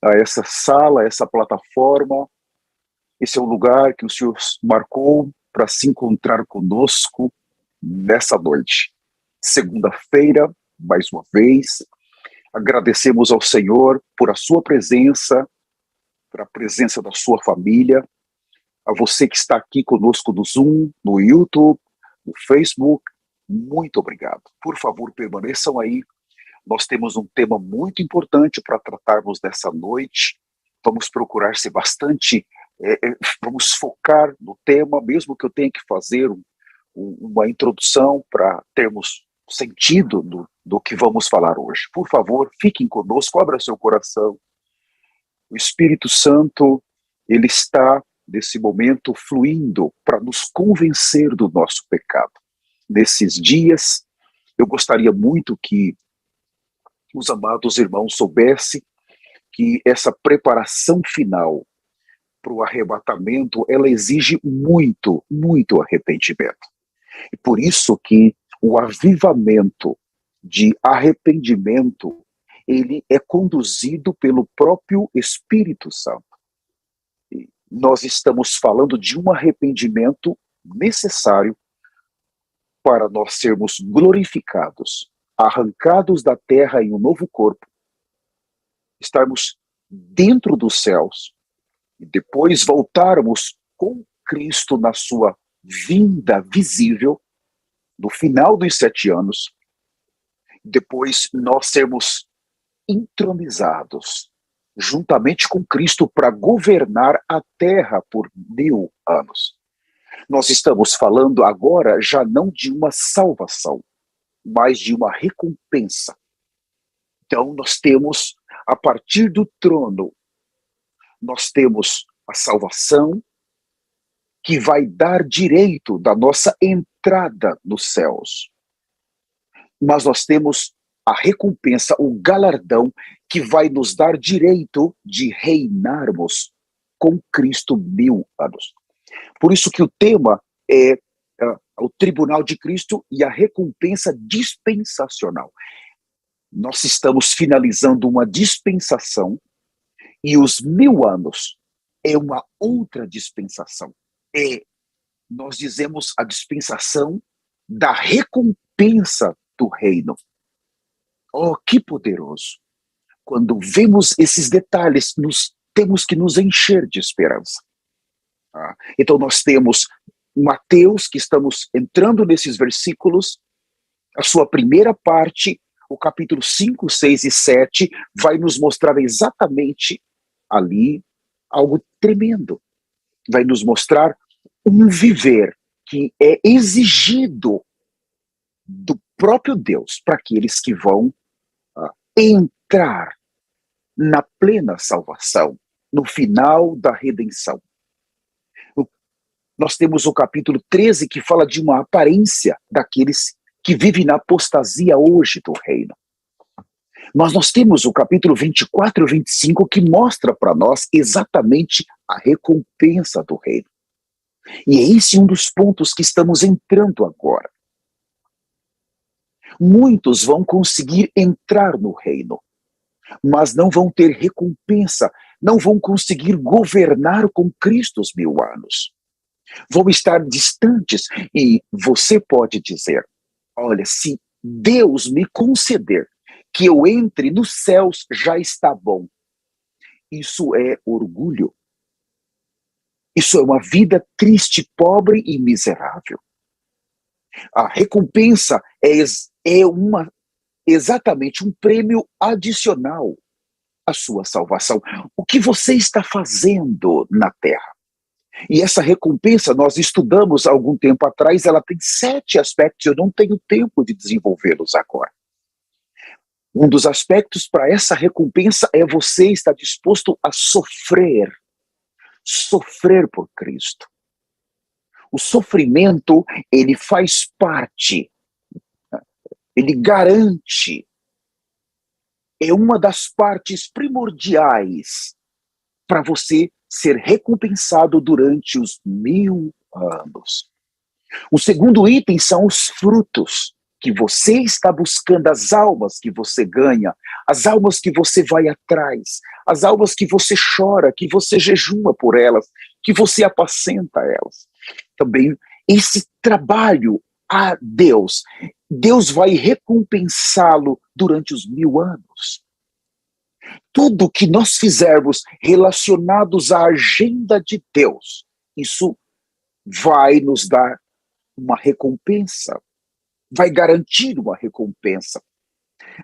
a essa sala, a essa plataforma. Esse é o lugar que o Senhor marcou para se encontrar conosco nessa noite. Segunda-feira, mais uma vez, agradecemos ao Senhor por a sua presença, por a presença da sua família, a você que está aqui conosco no Zoom, no YouTube, no Facebook, muito obrigado. Por favor, permaneçam aí. Nós temos um tema muito importante para tratarmos nessa noite. Vamos procurar ser bastante, vamos focar no tema, mesmo que eu tenha que fazer uma introdução para termos sentido do que vamos falar hoje. Por favor, fiquem conosco, abra seu coração. O Espírito Santo, ele está, nesse momento, fluindo para nos convencer do nosso pecado. Nesses dias, eu gostaria muito que os amados irmãos soubessem que essa preparação final para o arrebatamento, ela exige muito, muito arrependimento. E por isso que o avivamento de arrependimento, ele é conduzido pelo próprio Espírito Santo. E nós estamos falando de um arrependimento necessário para nós sermos glorificados, arrancados da terra em um novo corpo, estarmos dentro dos céus e depois voltarmos com Cristo na sua vinda visível, no final dos 7 anos, depois nós sermos entronizados juntamente com Cristo para governar a terra por 1000 anos. Nós estamos falando agora já não de uma salvação, mas de uma recompensa. Então nós temos, a partir do trono, nós temos a salvação que vai dar direito da nossa entrada nos céus. Mas nós temos a recompensa, o galardão que vai nos dar direito de reinarmos com Cristo 1000 anos. Por isso que o tema é o tribunal de Cristo e a recompensa dispensacional. Nós estamos finalizando uma dispensação e os 1000 anos é uma outra dispensação. Nós dizemos a dispensação da recompensa do reino. Oh, que poderoso! Quando vemos esses detalhes, temos que nos encher de esperança. Então nós temos Mateus, que estamos entrando nesses versículos, a sua primeira parte, o capítulo 5, 6 e 7, vai nos mostrar exatamente ali algo tremendo. Vai nos mostrar um viver que é exigido do próprio Deus para aqueles que vão entrar na plena salvação, no final da redenção. Nós temos o capítulo 13 que fala de uma aparência daqueles que vivem na apostasia hoje do reino. Mas nós temos o capítulo 24 e 25 que mostra para nós exatamente a recompensa do reino. E é esse um dos pontos que estamos entrando agora. Muitos vão conseguir entrar no reino, mas não vão ter recompensa, não vão conseguir governar com Cristo os 1000 anos. Vão estar distantes e você pode dizer, olha, se Deus me conceder que eu entre nos céus, já está bom. Isso é orgulho. Isso é uma vida triste, pobre e miserável. A recompensa é exatamente um prêmio adicional à sua salvação. O que você está fazendo na terra? E essa recompensa, nós estudamos há algum tempo atrás, ela tem 7 aspectos, eu não tenho tempo de desenvolvê-los agora. Um dos aspectos para essa recompensa é você estar disposto a sofrer por Cristo. O sofrimento, ele faz parte, ele garante, é uma das partes primordiais para você ser recompensado durante os 1000 anos. O segundo item são os frutos. que você está buscando, as almas que você ganha, as almas que você vai atrás, as almas que você chora, que você jejuma por elas, que você apacenta elas. Também esse trabalho a Deus, Deus vai recompensá-lo durante os 1000 anos. Tudo que nós fizermos relacionados à agenda de Deus, isso vai nos dar uma recompensa, vai garantir uma recompensa.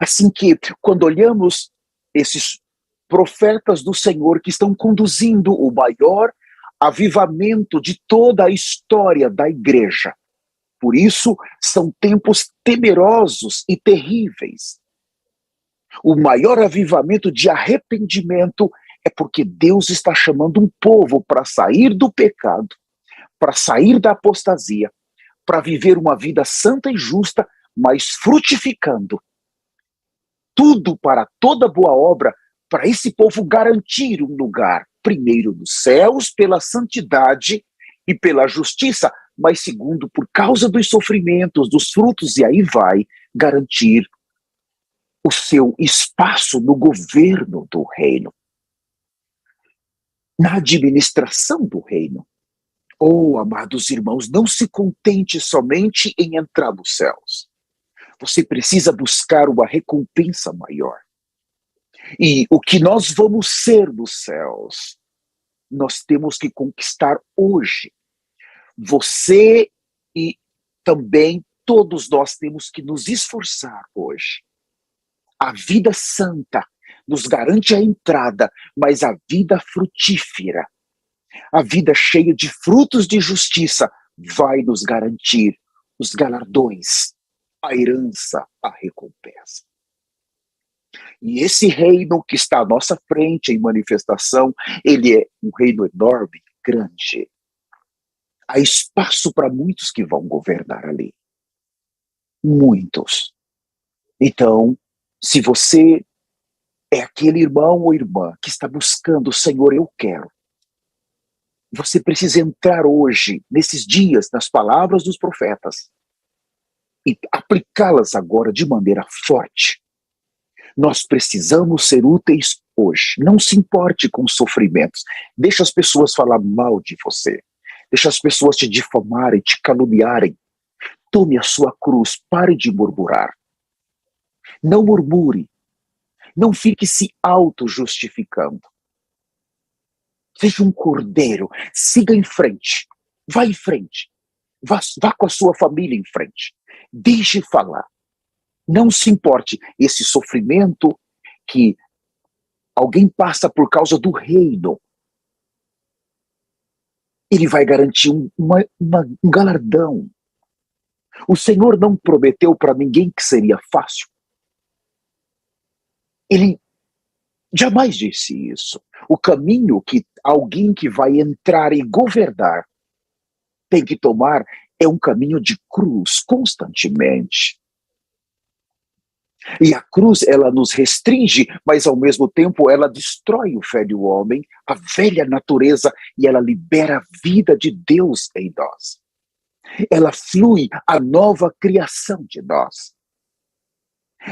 Assim que, quando olhamos esses profetas do Senhor que estão conduzindo o maior avivamento de toda a história da igreja, por isso são tempos temerosos e terríveis. O maior avivamento de arrependimento é porque Deus está chamando um povo para sair do pecado, para sair da apostasia, para viver uma vida santa e justa, mas frutificando. Tudo para toda boa obra, para esse povo garantir um lugar, primeiro nos céus, pela santidade e pela justiça, mas segundo, por causa dos sofrimentos, dos frutos, e aí vai garantir o seu espaço no governo do reino, na administração do reino. Oh, amados irmãos, não se contente somente em entrar nos céus. Você precisa buscar uma recompensa maior. E o que nós vamos ser nos céus, nós temos que conquistar hoje. Você e também todos nós temos que nos esforçar hoje. A vida santa nos garante a entrada, mas a vida frutífera, a vida cheia de frutos de justiça, vai nos garantir os galardões, a herança, a recompensa. E esse reino que está à nossa frente em manifestação, ele é um reino enorme, grande. Há espaço para muitos que vão governar ali. Muitos. Então, se você é aquele irmão ou irmã que está buscando, Senhor, eu quero. Você precisa entrar hoje, nesses dias, nas palavras dos profetas e aplicá-las agora de maneira forte. Nós precisamos ser úteis hoje. Não se importe com sofrimentos. Deixa as pessoas falar mal de você. Deixa as pessoas te difamarem, te caluniarem. Tome a sua cruz, pare de murmurar. Não murmure. Não fique se auto-justificando. Seja um cordeiro, siga em frente. Vá em frente. Vá com a sua família em frente. Deixe falar. Não se importe, esse sofrimento que alguém passa por causa do reino, ele vai garantir um galardão. O Senhor não prometeu para ninguém que seria fácil. Ele jamais disse isso. O caminho que alguém que vai entrar e governar tem que tomar é um caminho de cruz constantemente. E a cruz, ela nos restringe, mas ao mesmo tempo ela destrói o velho homem, a velha natureza, e ela libera a vida de Deus em nós. Ela flui a nova criação de nós.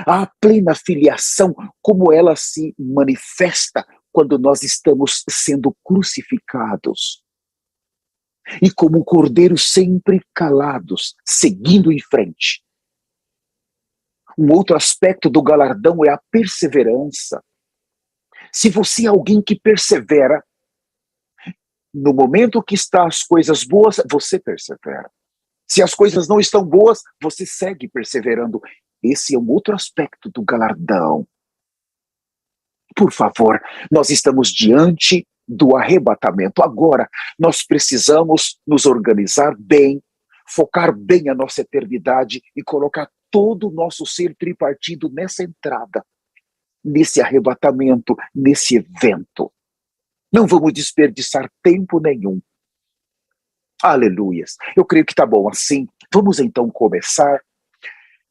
A plena filiação, como ela se manifesta quando nós estamos sendo crucificados. E como cordeiros sempre calados, seguindo em frente. Um outro aspecto do galardão é a perseverança. Se você é alguém que persevera, no momento que está as coisas boas, você persevera. Se as coisas não estão boas, você segue perseverando. Esse é um outro aspecto do galardão. Por favor, nós estamos diante do arrebatamento. Agora, nós precisamos nos organizar bem, focar bem a nossa eternidade e colocar todo o nosso ser tripartido nessa entrada, nesse arrebatamento, nesse evento. Não vamos desperdiçar tempo nenhum. Aleluias. Eu creio que está bom assim. Vamos então começar.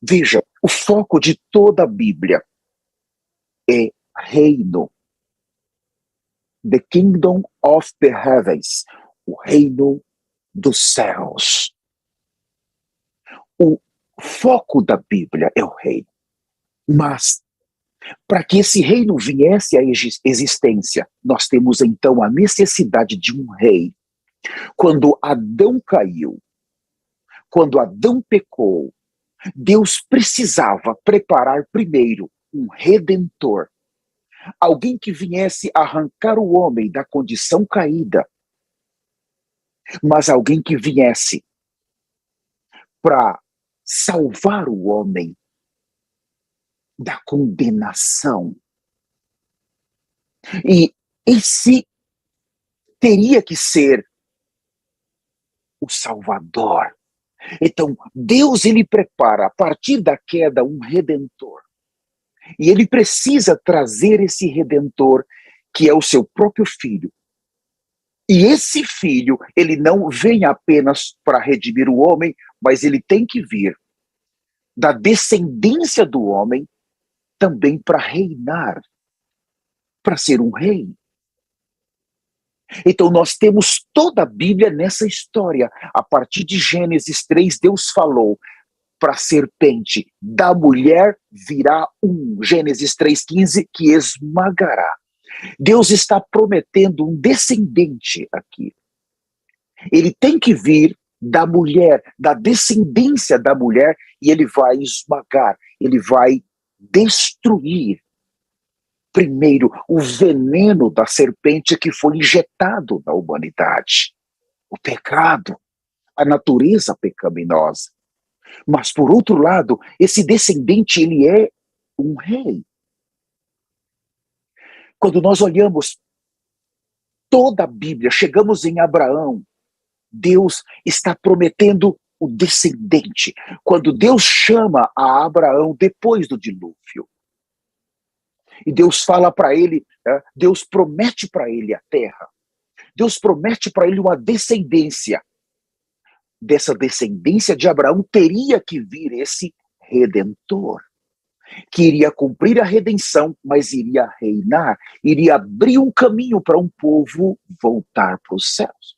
Veja, o foco de toda a Bíblia é reino. The kingdom of the heavens. O reino dos céus. O foco da Bíblia é o reino. Mas, para que esse reino viesse à existência, nós temos então a necessidade de um rei. Quando Adão caiu, quando Adão pecou, Deus precisava preparar primeiro um redentor, alguém que viesse arrancar o homem da condição caída, mas alguém que viesse para salvar o homem da condenação. E esse teria que ser o Salvador. Então, Deus, ele prepara, a partir da queda, um redentor. E ele precisa trazer esse redentor, que é o seu próprio filho. E esse filho, ele não vem apenas para redimir o homem, mas ele tem que vir da descendência do homem também para reinar, para ser um rei. Então nós temos toda a Bíblia nessa história. A partir de Gênesis 3, Deus falou para a serpente: da mulher virá um, Gênesis 3,15, que esmagará. Deus está prometendo um descendente aqui. Ele tem que vir da mulher, da descendência da mulher, e ele vai esmagar, ele vai destruir primeiro o veneno da serpente que foi injetado na humanidade. O pecado, a natureza pecaminosa. Mas, por outro lado, esse descendente, ele é um rei. Quando nós olhamos toda a Bíblia, chegamos em Abraão, Deus está prometendo o descendente. Quando Deus chama a Abraão depois do dilúvio, e Deus fala para ele, Deus promete para ele a terra, Deus promete para ele uma descendência. Dessa descendência de Abraão teria que vir esse redentor, que iria cumprir a redenção, mas iria reinar, iria abrir um caminho para um povo voltar para os céus.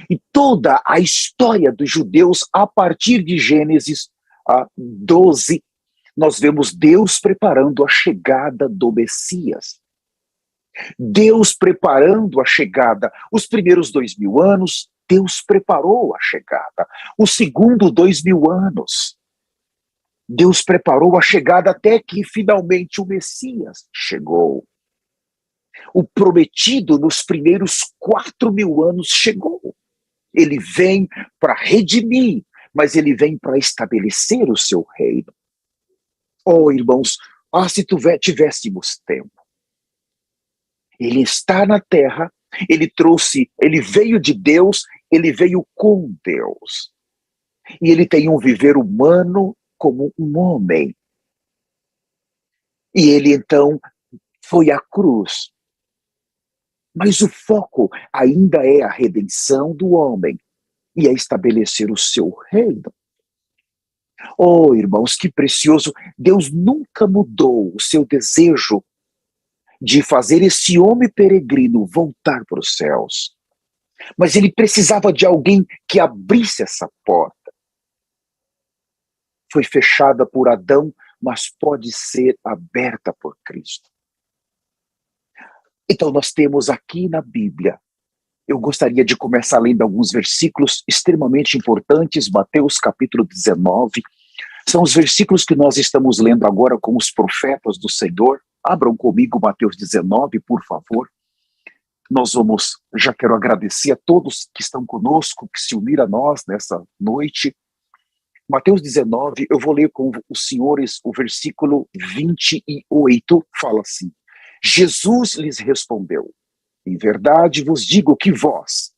E toda a história dos judeus, a partir de Gênesis 12, nós vemos Deus preparando a chegada do Messias. Deus preparando a chegada. Os primeiros 2000 anos, Deus preparou a chegada. Os segundos 2000 anos, Deus preparou a chegada até que finalmente o Messias chegou. O prometido nos primeiros 4000 anos chegou. Ele vem para redimir, mas ele vem para estabelecer o seu reino. Oh, irmãos, se tivéssemos tempo. Ele está na terra, ele veio de Deus, ele veio com Deus. E ele tem um viver humano como um homem. E ele então foi à cruz. Mas o foco ainda é a redenção do homem e é estabelecer o seu reino. Oh, irmãos, que precioso! Deus nunca mudou o seu desejo de fazer esse homem peregrino voltar para os céus. Mas ele precisava de alguém que abrisse essa porta. Foi fechada por Adão, mas pode ser aberta por Cristo. Então nós temos aqui na Bíblia, eu gostaria de começar lendo alguns versículos extremamente importantes, Mateus capítulo 19, são os versículos que nós estamos lendo agora com os profetas do Senhor. Abram comigo Mateus 19, por favor. Já quero agradecer a todos que estão conosco, que se uniram a nós nessa noite. Mateus 19, eu vou ler com os senhores o versículo 28, fala assim: Jesus lhes respondeu: em verdade vos digo que vós,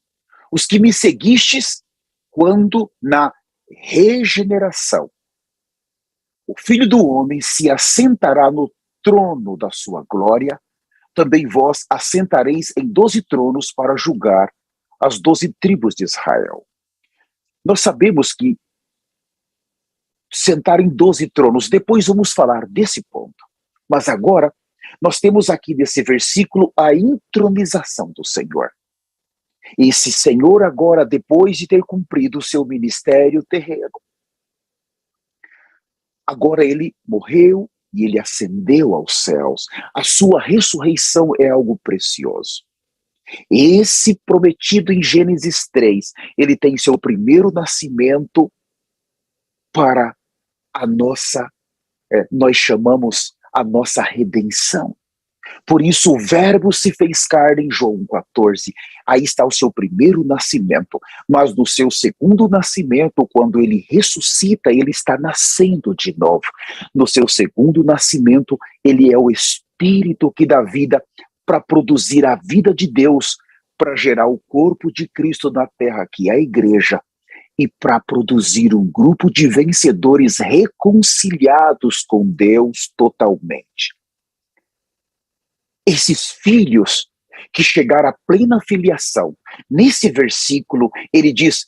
os que me seguistes, quando na regeneração o Filho do Homem se assentará no trono da sua glória, também vós assentareis em 12 tronos para julgar as 12 tribos de Israel. Nós sabemos que sentar em 12 tronos, depois vamos falar desse ponto. Mas agora, nós temos aqui nesse versículo a intronização do Senhor. Esse Senhor agora, depois de ter cumprido o seu ministério terreno, Agora ele morreu e ele ascendeu aos céus. A sua ressurreição é algo precioso. Esse prometido em Gênesis 3, ele tem seu primeiro nascimento para a nossa, nós chamamos a nossa redenção. Por isso o verbo se fez carne em João 14. Aí está o seu primeiro nascimento. Mas no seu segundo nascimento, quando ele ressuscita, ele está nascendo de novo. No seu segundo nascimento, ele é o Espírito que dá vida para produzir a vida de Deus, para gerar o corpo de Cristo na terra, que é a igreja, e para produzir um grupo de vencedores reconciliados com Deus totalmente. Esses filhos que chegaram à plena filiação, nesse versículo ele diz,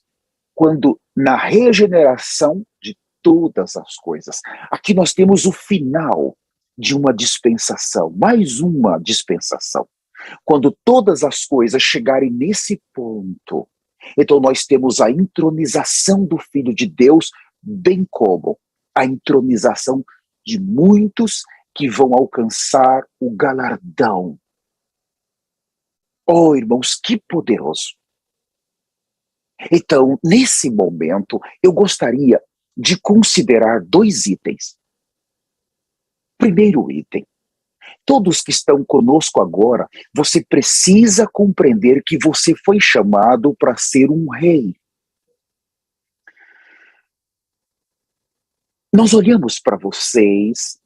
quando na regeneração de todas as coisas. Aqui nós temos o final de uma dispensação, mais uma dispensação. Quando todas as coisas chegarem nesse ponto, então nós temos a entronização do Filho de Deus, bem como a entronização de muitos que vão alcançar o galardão. Oh, irmãos, que poderoso! Então, nesse momento, eu gostaria de considerar 2 itens. Primeiro item, todos que estão conosco agora, você precisa compreender que você foi chamado para ser um rei. Nós olhamos para vocês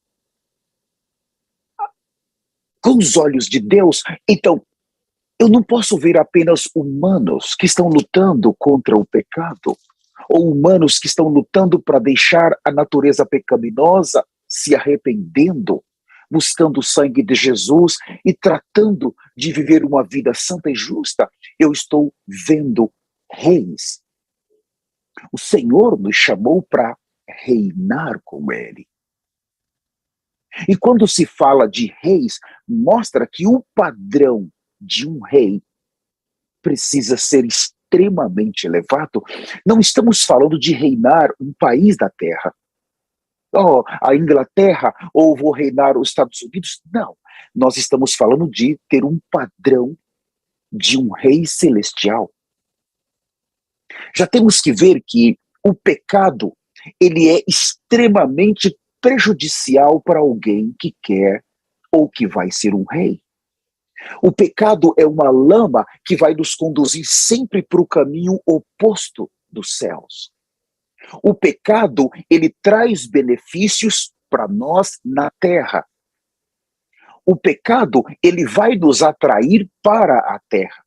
com os olhos de Deus, então eu não posso ver apenas humanos que estão lutando contra o pecado, ou humanos que estão lutando para deixar a natureza pecaminosa, se arrependendo, buscando o sangue de Jesus e tratando de viver uma vida santa e justa. Eu estou vendo reis. O Senhor nos chamou para reinar com Ele. E quando se fala de reis, mostra que o padrão de um rei precisa ser extremamente elevado. Não estamos falando de reinar um país da terra. Oh, a Inglaterra, ou vou reinar os Estados Unidos. Não. Nós estamos falando de ter um padrão de um rei celestial. Já temos que ver que o pecado, ele é extremamente prejudicial para alguém que quer ou que vai ser um rei. O pecado é uma lama que vai nos conduzir sempre para o caminho oposto dos céus. O pecado, ele traz benefícios para nós na terra. O pecado, ele vai nos atrair para a terra,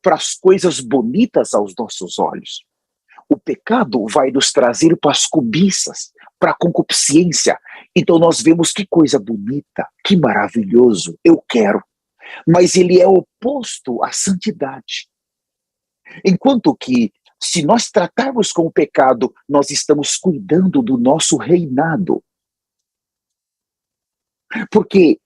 para as coisas bonitas aos nossos olhos. O pecado vai nos trazer para as cobiças, para a concupiscência. Então nós vemos que coisa bonita, que maravilhoso, eu quero. Mas ele é oposto à santidade. Enquanto que, se nós tratarmos com o pecado, nós estamos cuidando do nosso reinado. Porque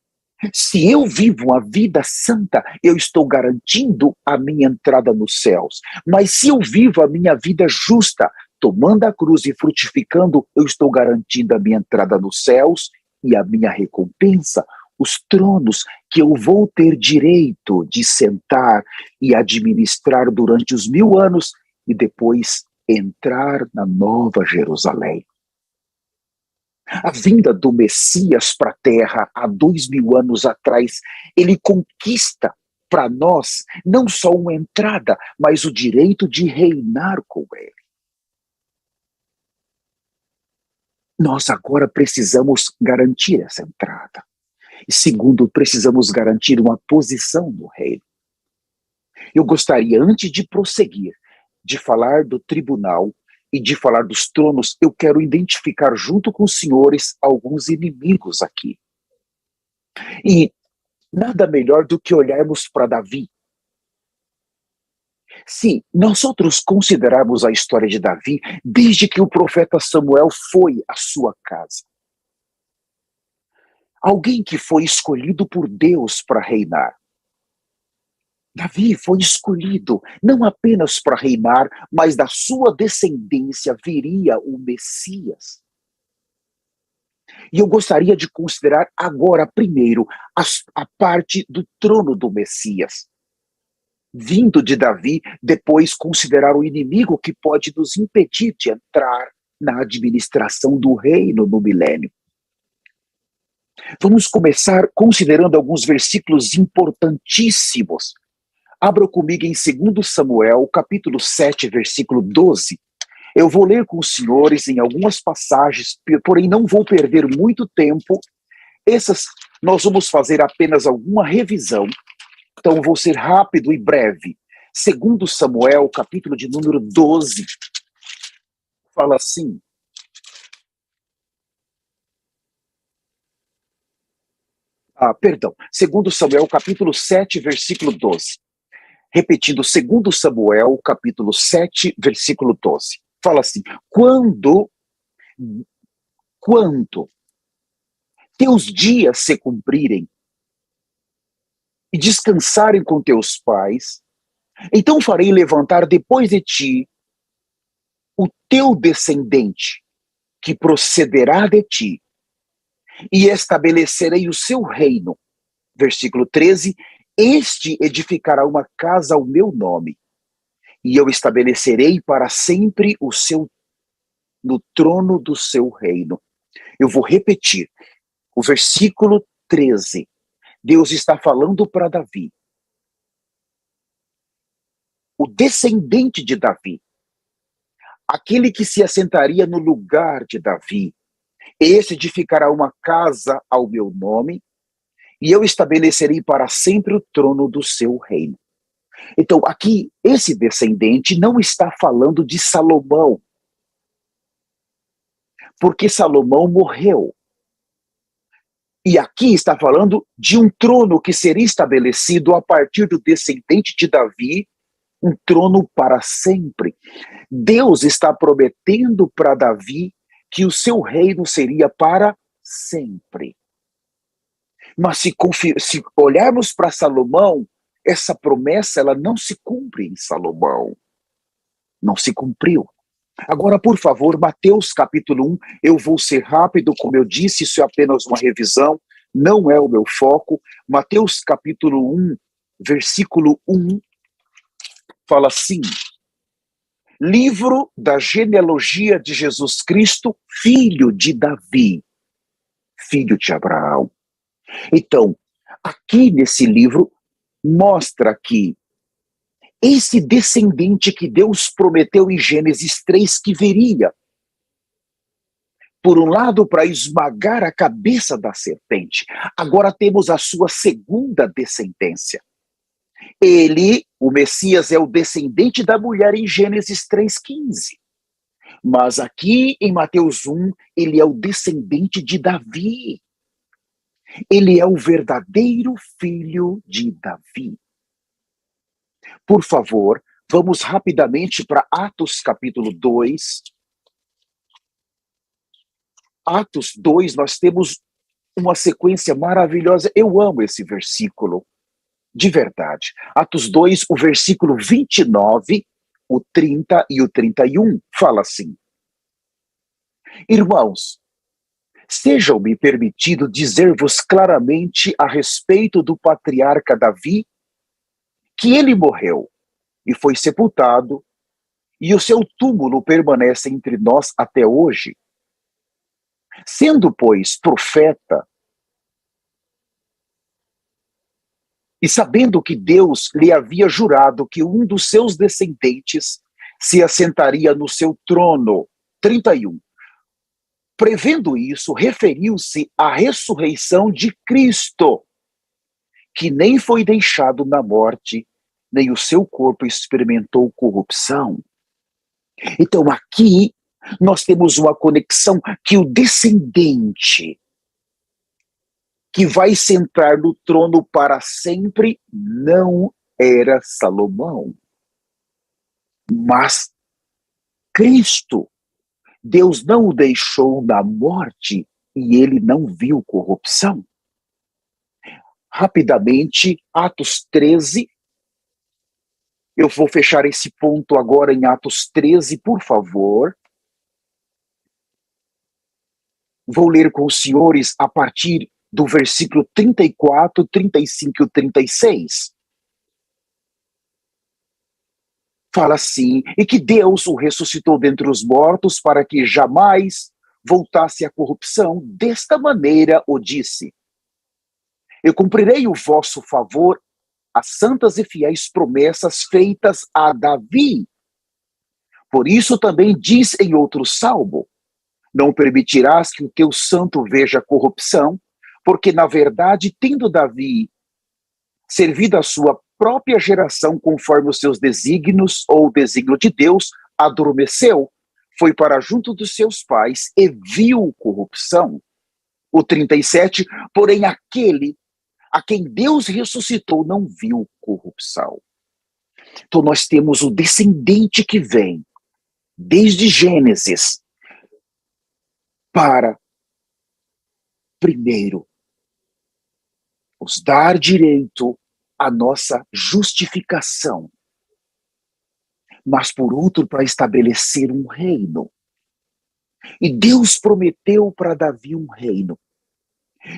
se eu vivo uma vida santa, eu estou garantindo a minha entrada nos céus. Mas se eu vivo a minha vida justa, tomando a cruz e frutificando, eu estou garantindo a minha entrada nos céus e a minha recompensa, os tronos que eu vou ter direito de sentar e administrar durante os 1000 anos e depois entrar na Nova Jerusalém. A vinda do Messias para a Terra há 2000 anos atrás, ele conquista para nós não só uma entrada, mas o direito de reinar com ele. Nós agora precisamos garantir essa entrada. E segundo, precisamos garantir uma posição no reino. Eu gostaria, antes de prosseguir, de falar do tribunal e de falar dos tronos, eu quero identificar junto com os senhores alguns inimigos aqui. E nada melhor do que olharmos para Davi. Se nós outros considerarmos a história de Davi, desde que o profeta Samuel foi à sua casa, alguém que foi escolhido por Deus para reinar. Davi foi escolhido não apenas para reinar, mas da sua descendência viria o Messias. E eu gostaria de considerar agora, primeiro, a parte do trono do Messias, vindo de Davi, depois considerar o inimigo que pode nos impedir de entrar na administração do reino no milênio. Vamos começar considerando alguns versículos importantíssimos. Abra comigo em 2 Samuel, capítulo 7, versículo 12. Eu vou ler com os senhores em algumas passagens, porém não vou perder muito tempo. Essas nós vamos fazer apenas alguma revisão, então vou ser rápido e breve. 2 Samuel, capítulo de número 12, fala assim: perdão, 2 Samuel, capítulo 7, versículo 12. Repetindo, 2 Samuel, capítulo 7, versículo 12. Fala assim: quando teus dias se cumprirem e descansarem com teus pais, então farei levantar depois de ti o teu descendente, que procederá de ti, e estabelecerei o seu reino. Versículo 13, este edificará uma casa ao meu nome, e eu estabelecerei para sempre no trono do seu reino. Eu vou repetir, o versículo 13, Deus está falando para Davi, o descendente de Davi, aquele que se assentaria no lugar de Davi, esse edificará uma casa ao meu nome, e eu estabelecerei para sempre o trono do seu reino. Então, aqui, esse descendente não está falando de Salomão, porque Salomão morreu. E aqui está falando de um trono que seria estabelecido a partir do descendente de Davi, um trono para sempre. Deus está prometendo para Davi que o seu reino seria para sempre. Mas se olharmos para Salomão, essa promessa ela não se cumpre em Salomão. Não se cumpriu. Agora, por favor, Mateus capítulo 1, eu vou ser rápido, como eu disse, isso é apenas uma revisão, não é o meu foco. Mateus capítulo 1, versículo 1, fala assim: livro da genealogia de Jesus Cristo, filho de Davi, filho de Abraão. Então, aqui nesse livro, mostra que esse descendente que Deus prometeu em Gênesis 3 que viria, por um lado, para esmagar a cabeça da serpente, agora temos a sua segunda descendência. Ele, o Messias, é o descendente da mulher em Gênesis 3,15. Mas aqui em Mateus 1, ele é o descendente de Davi. Ele é o verdadeiro filho de Davi. Por favor, vamos rapidamente para Atos capítulo 2. Atos 2, nós temos uma sequência maravilhosa. Eu amo esse versículo, de verdade. Atos 2, o versículo 29, o 30 e o 31, fala assim: irmãos, sejam-me permitido dizer-vos claramente a respeito do patriarca Davi, que ele morreu e foi sepultado, e o seu túmulo permanece entre nós até hoje. Sendo, pois, profeta, e sabendo que Deus lhe havia jurado que um dos seus descendentes se assentaria no seu trono. 31. Prevendo isso, referiu-se à ressurreição de Cristo, que nem foi deixado na morte, nem o seu corpo experimentou corrupção. Então aqui nós temos uma conexão que o descendente que vai sentar no trono para sempre não era Salomão, mas Cristo. Deus não o deixou na morte e ele não viu corrupção. Rapidamente, Atos 13. Eu vou fechar esse ponto agora em Atos 13, por favor. Vou ler com os senhores a partir do versículo 34, 35 e 36. Fala assim: e que Deus o ressuscitou dentre os mortos para que jamais voltasse à corrupção. Desta maneira o disse: eu cumprirei o vosso favor, as santas e fiéis promessas feitas a Davi. Por isso também diz em outro salmo: não permitirás que o teu santo veja corrupção, porque na verdade, tendo Davi servido a sua própria geração conforme os seus desígnios, ou o desígnio de Deus, adormeceu, foi para junto dos seus pais e viu corrupção. O 37, porém aquele a quem Deus ressuscitou não viu corrupção. Então nós temos o descendente que vem, desde Gênesis, para, primeiro, nos dar direito à nossa justificação, mas por outro, para estabelecer um reino. E Deus prometeu para Davi um reino.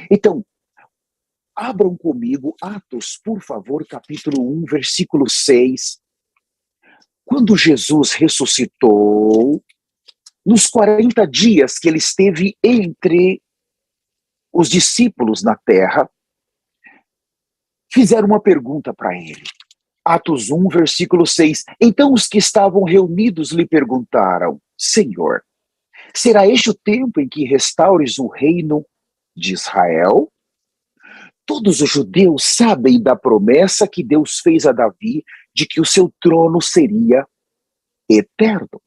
Então, abram comigo Atos, por favor, capítulo 1, versículo 6. Quando Jesus ressuscitou, nos 40 dias que ele esteve entre os discípulos na terra, fizeram uma pergunta para ele. Atos 1, versículo 6. Então os que estavam reunidos lhe perguntaram: Senhor, será este o tempo em que restaures o reino de Israel? Todos os judeus sabem da promessa que Deus fez a Davi de que o seu trono seria eterno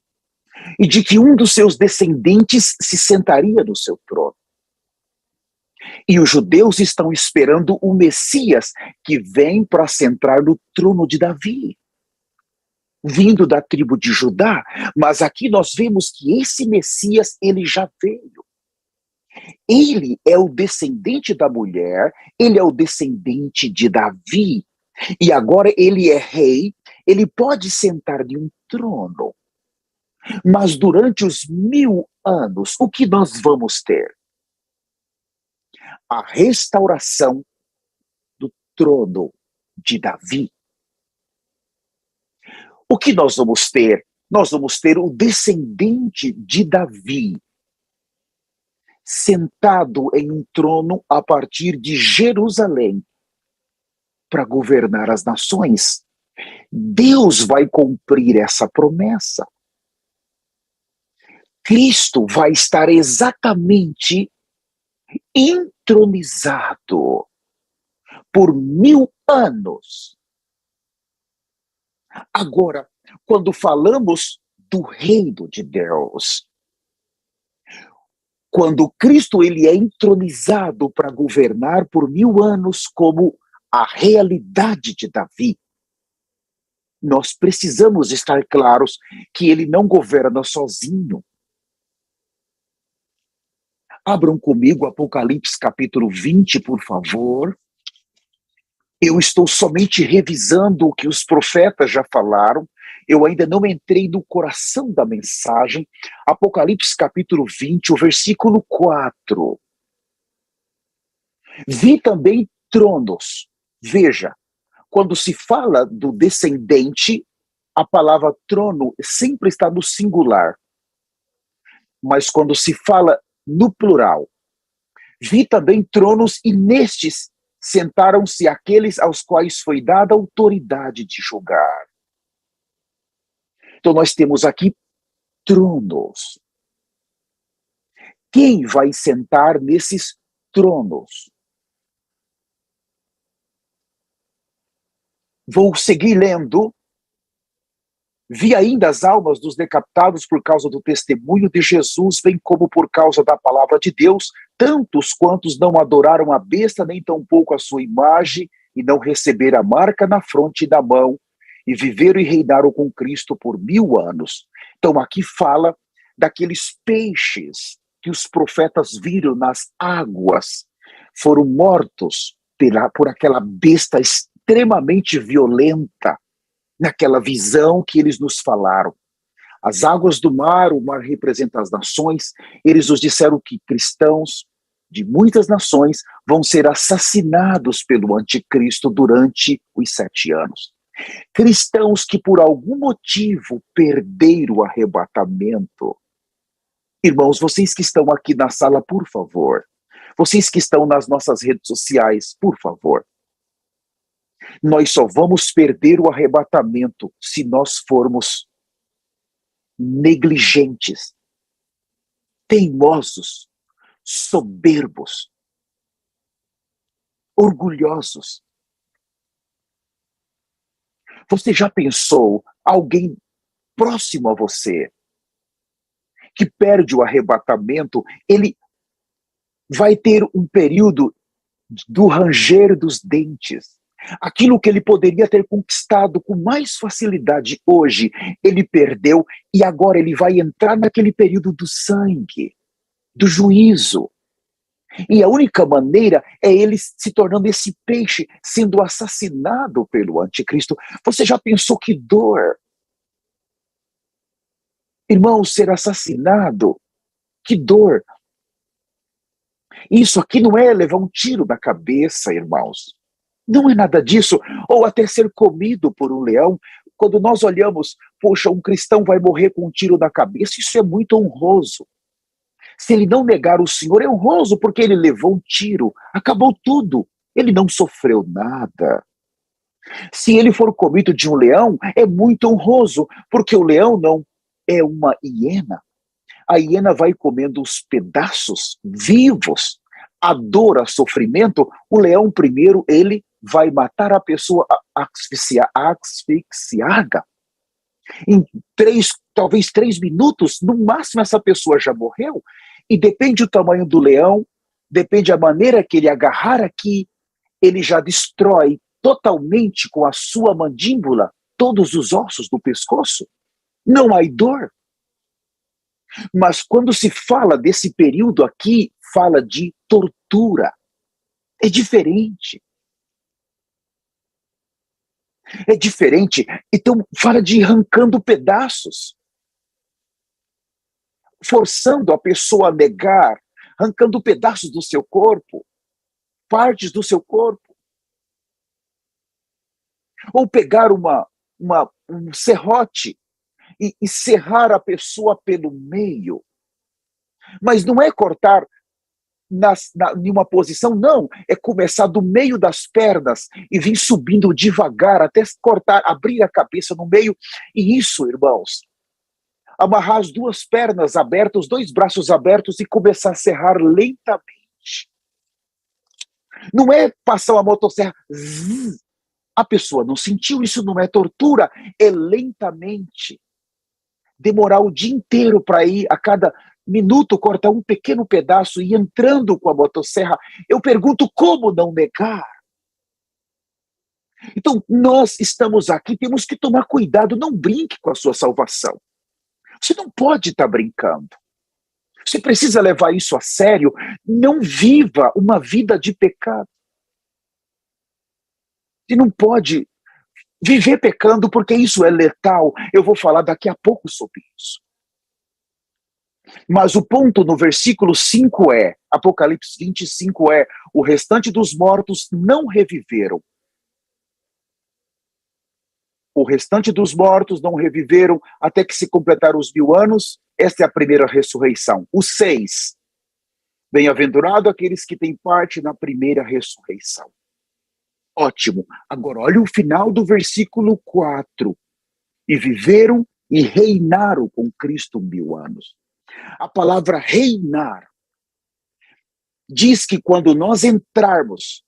e de que um dos seus descendentes se sentaria no seu trono. E os judeus estão esperando o Messias que vem para sentar no trono de Davi, vindo da tribo de Judá. Mas aqui nós vemos que esse Messias, ele já veio. Ele é o descendente da mulher, ele é o descendente de Davi. E agora ele é rei, ele pode sentar em um trono. Mas durante os 1000 anos, o que nós vamos ter? A restauração do trono de Davi. O que nós vamos ter? Nós vamos ter o descendente de Davi sentado em um trono a partir de Jerusalém para governar as nações. Deus vai cumprir essa promessa. Cristo vai estar exatamente entronizado por 1000 anos. Agora, quando falamos do reino de Deus, quando Cristo ele é entronizado para governar por 1000 anos como a realidade de Davi, nós precisamos estar claros que ele não governa sozinho. Abram comigo Apocalipse capítulo 20, por favor. Eu estou somente revisando o que os profetas já falaram. Eu ainda não entrei no coração da mensagem. Apocalipse capítulo 20, o versículo 4. Vi também tronos. Veja, quando se fala do descendente, a palavra trono sempre está no singular. Mas quando se fala no plural, vi também tronos e nestes sentaram-se aqueles aos quais foi dada autoridade de julgar. Então nós temos aqui tronos. Quem vai sentar nesses tronos? Vou seguir lendo. Vi ainda as almas dos decapitados por causa do testemunho de Jesus, bem como por causa da palavra de Deus, tantos quantos não adoraram a besta, nem tampouco a sua imagem, e não receberam a marca na fronte e na mão, e viveram e reinaram com Cristo por 1000 anos. Então aqui fala daqueles peixes que os profetas viram nas águas, foram mortos por aquela besta extremamente violenta, naquela visão que eles nos falaram. as águas do mar, o mar representa as nações, eles nos disseram que cristãos de muitas nações vão ser assassinados pelo anticristo durante os 7 anos. Cristãos que por algum motivo perderam o arrebatamento. Irmãos, vocês que estão aqui na sala, por favor. Vocês que estão nas nossas redes sociais, por favor. Nós só vamos perder o arrebatamento se nós formos negligentes, teimosos, soberbos, orgulhosos. Você já pensou alguém próximo a você que perde o arrebatamento, ele vai ter um período do ranger dos dentes. Aquilo que ele poderia ter conquistado com mais facilidade hoje, ele perdeu e agora ele vai entrar naquele período do sangue, do juízo. E a única maneira é ele se tornando esse peixe, sendo assassinado pelo anticristo. Você já pensou que dor? Irmão, ser assassinado, que dor. Isso aqui não é levar um tiro na cabeça, irmãos. Não é nada disso. Ou até ser comido por um leão. Quando nós olhamos, poxa, um cristão vai morrer com um tiro na cabeça, isso é muito honroso. Se ele não negar o Senhor, é honroso, porque ele levou um tiro, acabou tudo. Ele não sofreu nada. Se ele for comido de um leão, é muito honroso, porque o leão não é uma hiena. A hiena vai comendo os pedaços vivos, a dor, o sofrimento. O leão primeiro, ele vai matar a pessoa asfixiada. Em talvez 3 minutos, no máximo essa pessoa já morreu. E depende do tamanho do leão, depende da maneira que ele agarrar aqui, ele já destrói totalmente com a sua mandíbula todos os ossos do pescoço. Não há dor. Mas quando se fala desse período aqui, fala de tortura. É diferente. É diferente. Então, fala de arrancando pedaços. Forçando a pessoa a negar, arrancando pedaços do seu corpo, partes do seu corpo. Ou pegar um serrote e serrar a pessoa pelo meio. Mas não é cortar em uma posição, não. É começar do meio das pernas e vir subindo devagar até cortar, abrir a cabeça no meio. E isso, irmãos, amarrar as 2 pernas abertas, os 2 braços abertos e começar a serrar lentamente. Não é passar uma motosserra, zzz, a pessoa não sentiu, isso não é tortura, é lentamente. Demorar o dia inteiro para ir, a cada minuto, cortar um pequeno pedaço e entrando com a motosserra. Eu pergunto, como não negar? Então, nós estamos aqui, temos que tomar cuidado, não brinque com a sua salvação. Você não pode estar brincando. Você precisa levar isso a sério. Não viva uma vida de pecado. Você não pode viver pecando, porque isso é letal. Eu vou falar daqui a pouco sobre isso. Mas o ponto no versículo 5 é, Apocalipse 25 é, o restante dos mortos não reviveram. O restante dos mortos não reviveram até que se completaram os 1000 anos. Esta é a primeira ressurreição. O 6. Bem-aventurado aqueles que têm parte na primeira ressurreição. Ótimo. Agora, olha o final do versículo 4. E viveram e reinaram com Cristo 1000 anos. A palavra reinar diz que quando nós entrarmos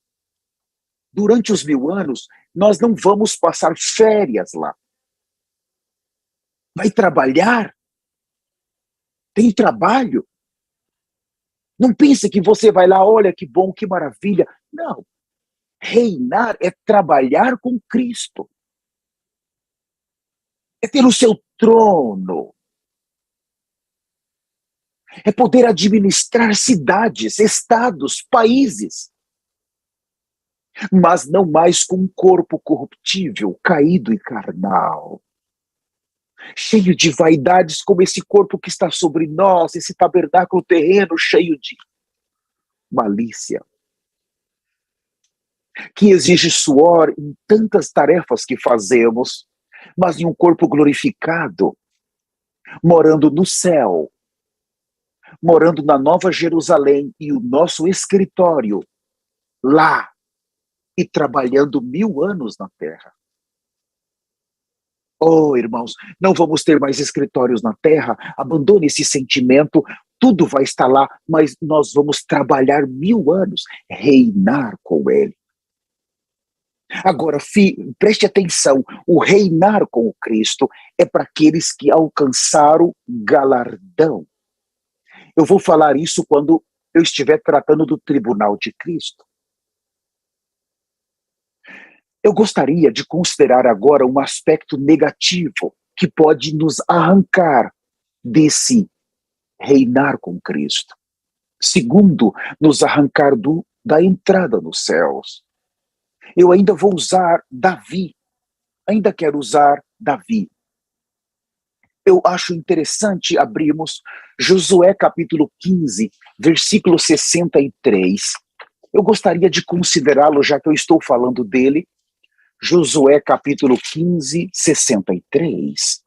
durante os 1000 anos, nós não vamos passar férias lá. Vai trabalhar? Tem trabalho? Não pense que você vai lá, olha que bom, que maravilha. Não. Reinar é trabalhar com Cristo. É ter o seu trono. É poder administrar cidades, estados, países. Mas não mais com um corpo corruptível, caído e carnal. cheio de vaidades, como esse corpo que está sobre nós, esse tabernáculo terreno cheio de malícia, que exige suor em tantas tarefas que fazemos, mas em um corpo glorificado, morando no céu, morando na Nova Jerusalém e o nosso escritório lá e trabalhando 1000 anos na terra. Oh, irmãos, não vamos ter mais escritórios na terra, abandone esse sentimento, tudo vai estar lá, mas nós vamos trabalhar 1000 anos, reinar com ele. Agora, preste atenção, o reinar com o Cristo é para aqueles que alcançaram galardão. Eu vou falar isso quando eu estiver tratando do tribunal de Cristo. Eu gostaria de considerar agora um aspecto negativo que pode nos arrancar desse reinar com Cristo. Segundo, nos arrancar da entrada nos céus. Eu ainda vou usar Davi. Ainda quero usar Davi. Eu acho interessante abrirmos Josué capítulo 15, versículo 63. Eu gostaria de considerá-lo, já que eu estou falando dele. Josué capítulo 15, 63.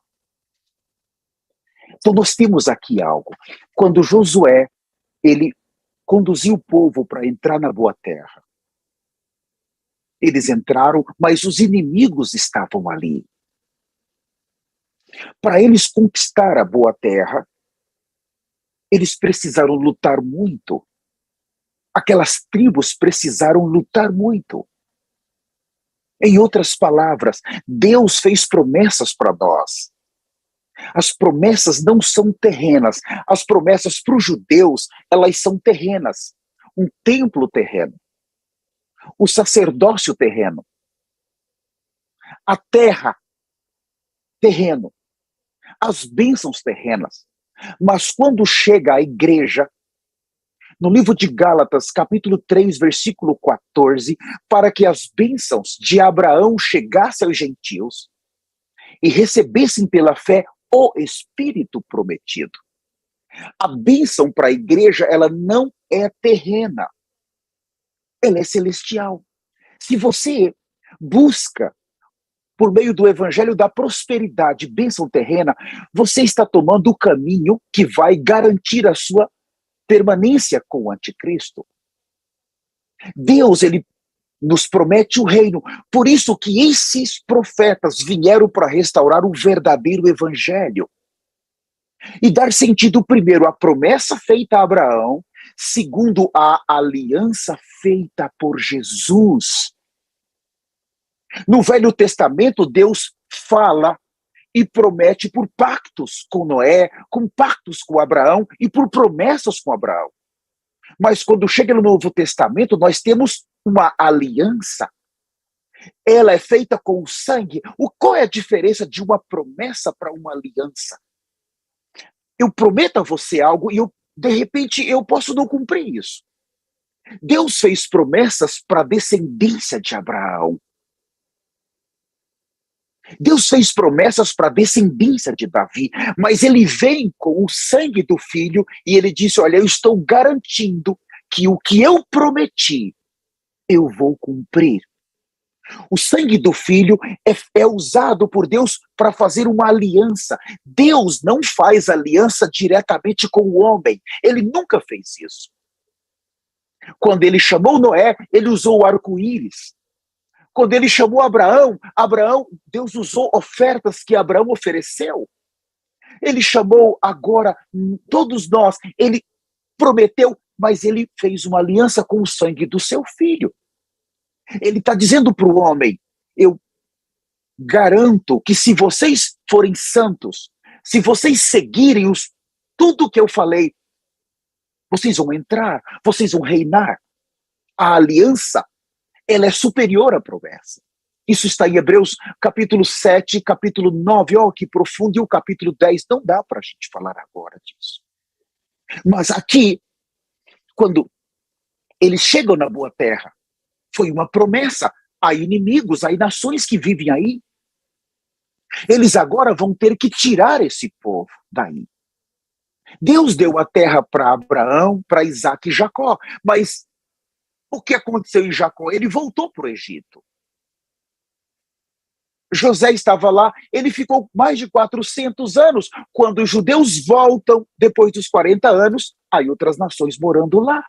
Então nós temos aqui algo. Quando Josué, ele conduziu o povo para entrar na boa terra. Eles entraram, mas os inimigos estavam ali. Para eles conquistar a boa terra, eles precisaram lutar muito. Aquelas tribos precisaram lutar muito. Em outras palavras, Deus fez promessas para nós. As promessas não são terrenas. As promessas para os judeus, elas são terrenas. Um templo terreno. O sacerdócio terreno. A terra, terreno. As bênçãos terrenas. Mas quando chega a igreja, no livro de Gálatas, capítulo 3, versículo 14, para que as bênçãos de Abraão chegassem aos gentios e recebessem pela fé o Espírito prometido. A bênção para a igreja, ela não é terrena, ela é celestial. Se você busca, por meio do evangelho da prosperidade, bênção terrena, você está tomando o caminho que vai garantir a sua permanência com o anticristo. Deus, ele nos promete o reino. Por isso que esses profetas vieram para restaurar o verdadeiro evangelho. E dar sentido, primeiro, à promessa feita a Abraão, segundo, a aliança feita por Jesus. No Velho Testamento, Deus fala e promete por pactos com Noé, com pactos com Abraão e por promessas com Abraão. Mas quando chega no Novo Testamento, nós temos uma aliança. Ela é feita com o sangue. Qual é a diferença de uma promessa para uma aliança? Eu prometo a você algo e de repente eu posso não cumprir isso. Deus fez promessas para a descendência de Abraão. Deus fez promessas para a descendência de Davi, mas ele vem com o sangue do filho e ele disse, olha, eu estou garantindo que o que eu prometi, eu vou cumprir. O sangue do filho é usado por Deus para fazer uma aliança. Deus não faz aliança diretamente com o homem. Ele nunca fez isso. Quando ele chamou Noé, ele usou o arco-íris. Quando ele chamou Abraão, Deus usou ofertas que Abraão ofereceu. Ele chamou agora todos nós, ele prometeu, mas ele fez uma aliança com o sangue do seu filho. Ele está dizendo para o homem, eu garanto que se vocês forem santos, se vocês seguirem tudo que eu falei, vocês vão entrar, vocês vão reinar. A aliança, ela é superior à promessa. Isso está em Hebreus capítulo 7, capítulo 9, que profundo, e o capítulo 10, não dá para a gente falar agora disso. Mas aqui, quando eles chegam na boa terra, foi uma promessa a inimigos, a nações que vivem aí. Eles agora vão ter que tirar esse povo daí. Deus deu a terra para Abraão, para Isaac e Jacó, mas o que aconteceu em Jacó? Ele voltou para o Egito. José estava lá, ele ficou mais de 400 anos. Quando os judeus voltam, depois dos 40 anos, há outras nações morando lá.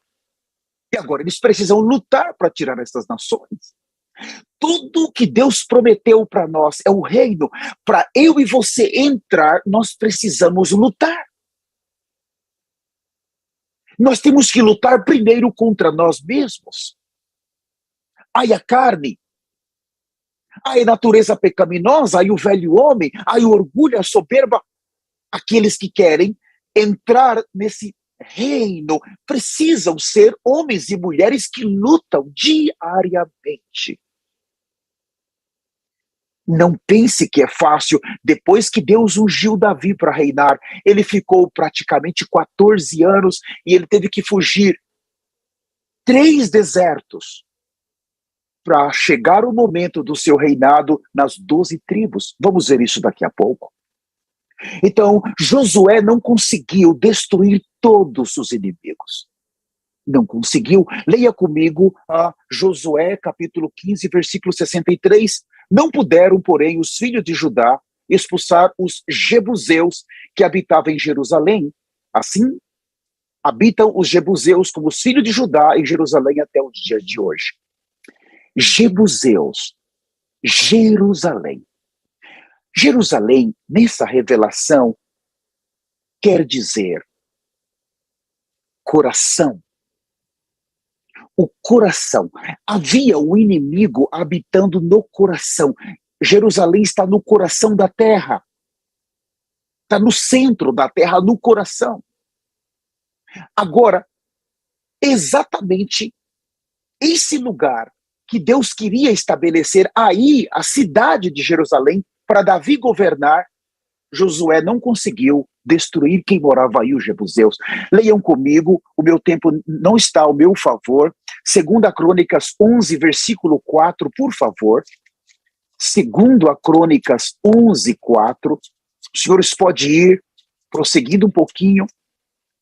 E agora eles precisam lutar para tirar essas nações. Tudo que Deus prometeu para nós é o reino. Para eu e você entrar, nós precisamos lutar. Nós temos que lutar primeiro contra nós mesmos. Aí a carne, aí a natureza pecaminosa, aí o velho homem, aí o orgulho, a soberba. Aqueles que querem entrar nesse reino precisam ser homens e mulheres que lutam diariamente. Não pense que é fácil. Depois que Deus ungiu Davi para reinar, ele ficou praticamente 14 anos e ele teve que fugir 3 desertos para chegar o momento do seu reinado nas 12 tribos. Vamos ver isso daqui a pouco. Então, Josué não conseguiu destruir todos os inimigos. Não conseguiu. Leia comigo Josué capítulo 15, versículo 63. Não puderam, porém, os filhos de Judá expulsar os jebuseus que habitavam em Jerusalém. Assim, habitam os jebuseus como os filhos de Judá em Jerusalém até o dia de hoje. Jebuseus, Jerusalém. Jerusalém, nessa revelação, quer dizer coração. O coração. Havia um inimigo habitando no coração. Jerusalém está no coração da terra. Está no centro da terra, no coração. Agora, exatamente esse lugar que Deus queria estabelecer aí, a cidade de Jerusalém, para Davi governar, Josué não conseguiu destruir quem morava aí, os jebuseus. Leiam comigo, o meu tempo não está ao meu favor. 2 Crônicas 11, versículo 4, por favor. 2 Crônicas 11, 4. Os senhores podem ir prosseguindo um pouquinho.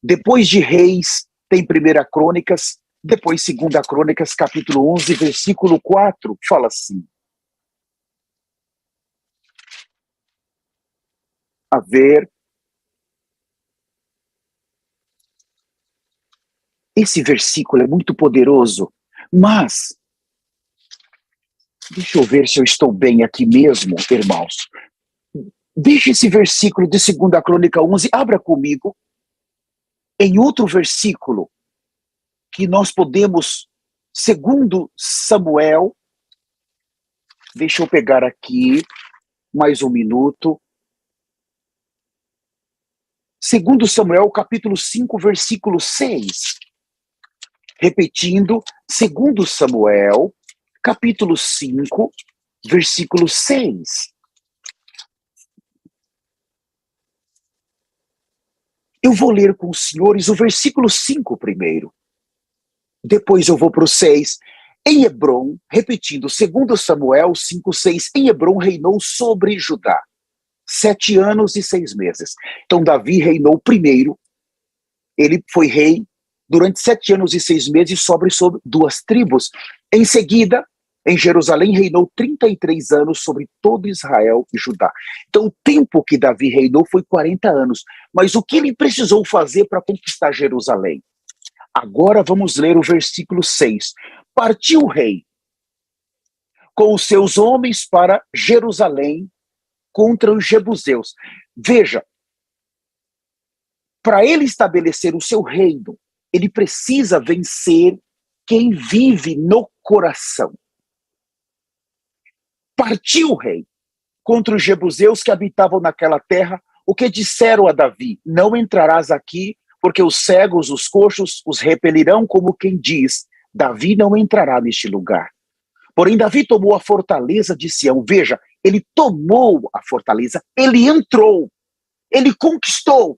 Depois de Reis, tem 1 Crônicas, depois 2 Crônicas, capítulo 11, versículo 4, fala assim. A ver. Esse versículo é muito poderoso, mas deixa eu ver se eu estou bem aqui mesmo, irmãos. Deixa esse versículo de 2 Crônica 11, abra comigo, em outro versículo, que nós podemos, 2 Samuel, deixa eu pegar aqui, mais um minuto. 2 Samuel, capítulo 5, versículo 6. Repetindo, 2 Samuel, capítulo 5, versículo 6. Eu vou ler com os senhores o versículo 5 primeiro. Depois eu vou para o 6. Em Hebrom, repetindo, 2 Samuel 5, 6, em Hebrom reinou sobre Judá 7 anos e 6 meses. Então Davi reinou primeiro, ele foi rei durante 7 anos e 6 meses sobre 2 tribos. Em seguida, em Jerusalém, reinou 33 anos sobre todo Israel e Judá. Então, o tempo que Davi reinou foi 40 anos. Mas o que ele precisou fazer para conquistar Jerusalém? Agora vamos ler o versículo 6. Partiu o rei com os seus homens para Jerusalém contra os jebuseus. Veja, para ele estabelecer o seu reino, ele precisa vencer quem vive no coração. Partiu o rei contra os jebuseus que habitavam naquela terra. O que disseram a Davi? Não entrarás aqui, porque os cegos, os coxos, os repelirão, como quem diz, Davi não entrará neste lugar. Porém, Davi tomou a fortaleza de Sião. Veja, ele tomou a fortaleza, ele entrou, ele conquistou.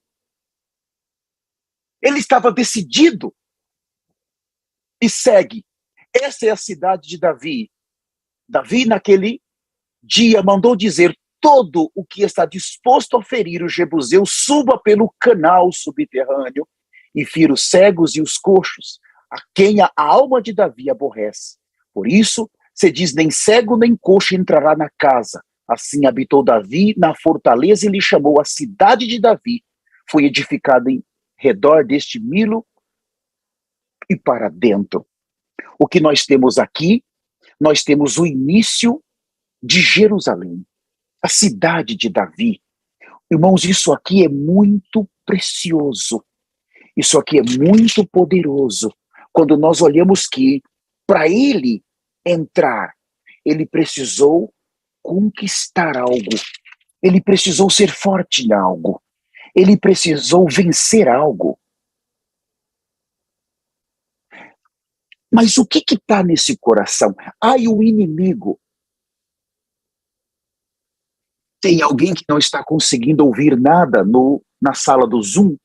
Ele estava decidido. E segue. Essa é a cidade de Davi. Davi, naquele dia, mandou dizer: todo o que está disposto a ferir o Jebuseu suba pelo canal subterrâneo e fira os cegos e os coxos, a quem a alma de Davi aborrece. Por isso, se diz, nem cego nem coxo entrará na casa. Assim habitou Davi na fortaleza e lhe chamou a cidade de Davi. Foi edificada em redor deste Milo e para dentro. O que nós temos aqui, nós temos o início de Jerusalém, a cidade de Davi. Irmãos, isso aqui é muito precioso. Isso aqui é muito poderoso. Quando nós olhamos que, para ele entrar, ele precisou conquistar algo. Ele precisou ser forte em algo. Ele precisou vencer algo. Mas o que está nesse coração? Ai, o inimigo. Tem alguém que não está conseguindo ouvir nada na sala do Zoom?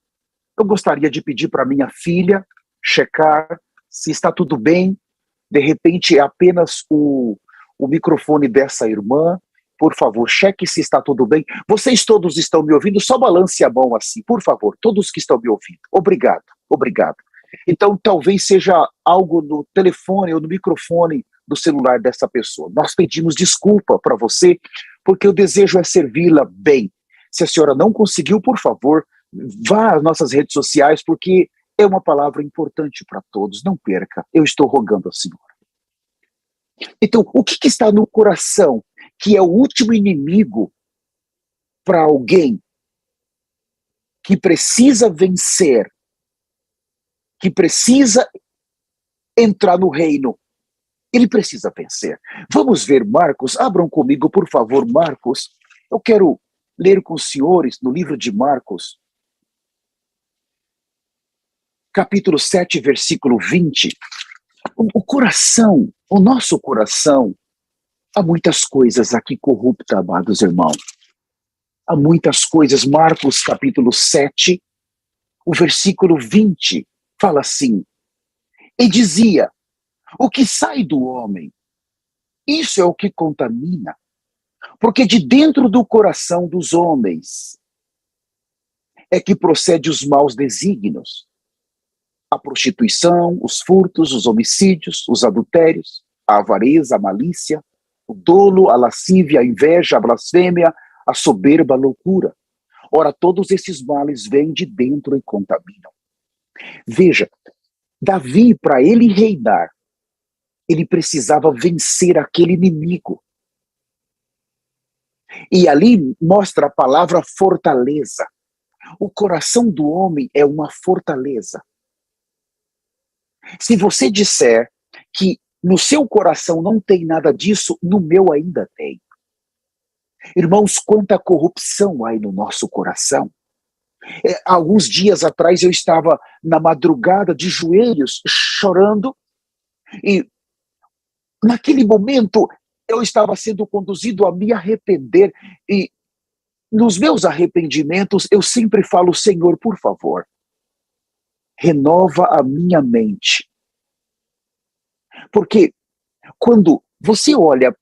Eu gostaria de pedir para minha filha checar se está tudo bem. De repente é apenas o microfone dessa irmã. Por favor, cheque se está tudo bem. Vocês todos estão me ouvindo? Só balance a mão assim, por favor. Todos que estão me ouvindo. Obrigado, obrigado. Então, talvez seja algo no telefone ou no microfone do celular dessa pessoa. Nós pedimos desculpa para você, porque o desejo é servi-la bem. Se a senhora não conseguiu, por favor, vá às nossas redes sociais, porque é uma palavra importante para todos. Não perca, eu estou rogando a senhora. Então, o que está no coração, que é o último inimigo para alguém que precisa vencer, que precisa entrar no reino? Ele precisa vencer. Vamos ver Marcos, abram comigo, por favor, Marcos. Eu quero ler com os senhores no livro de Marcos, capítulo 7, versículo 20. O coração, o nosso coração, há muitas coisas aqui corruptas, amados irmãos. Há muitas coisas. Marcos, capítulo 7, o versículo 20, fala assim: e dizia, o que sai do homem, isso é o que contamina, porque de dentro do coração dos homens é que procede os maus desígnios, a prostituição, os furtos, os homicídios, os adultérios, a avareza, a malícia, o dolo, a lascívia, a inveja, a blasfêmia, a soberba, a loucura. Ora, todos esses males vêm de dentro e contaminam. Veja, Davi, para ele reinar, ele precisava vencer aquele inimigo. E ali mostra a palavra fortaleza. O coração do homem é uma fortaleza. Se você disser que no seu coração não tem nada disso, no meu ainda tem. Irmãos, quanta corrupção há aí no nosso coração. Alguns dias atrás eu estava na madrugada de joelhos, chorando, e naquele momento eu estava sendo conduzido a me arrepender, e nos meus arrependimentos eu sempre falo, Senhor, por favor, renova a minha mente. Porque quando você olha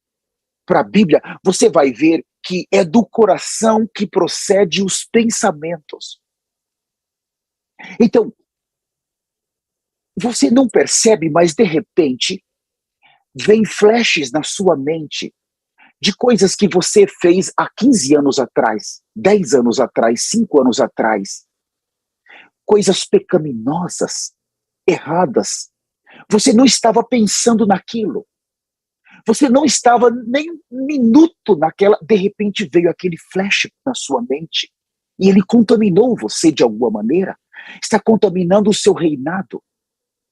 para a Bíblia, você vai ver que é do coração que procede os pensamentos. Então, você não percebe, mas de repente, vem flashes na sua mente de coisas que você fez há 15 anos atrás, 10 anos atrás, 5 anos atrás. Coisas pecaminosas, erradas. Você não estava pensando naquilo. Você não estava nem um minuto naquela, de repente veio aquele flash na sua mente e ele contaminou você de alguma maneira, está contaminando o seu reinado,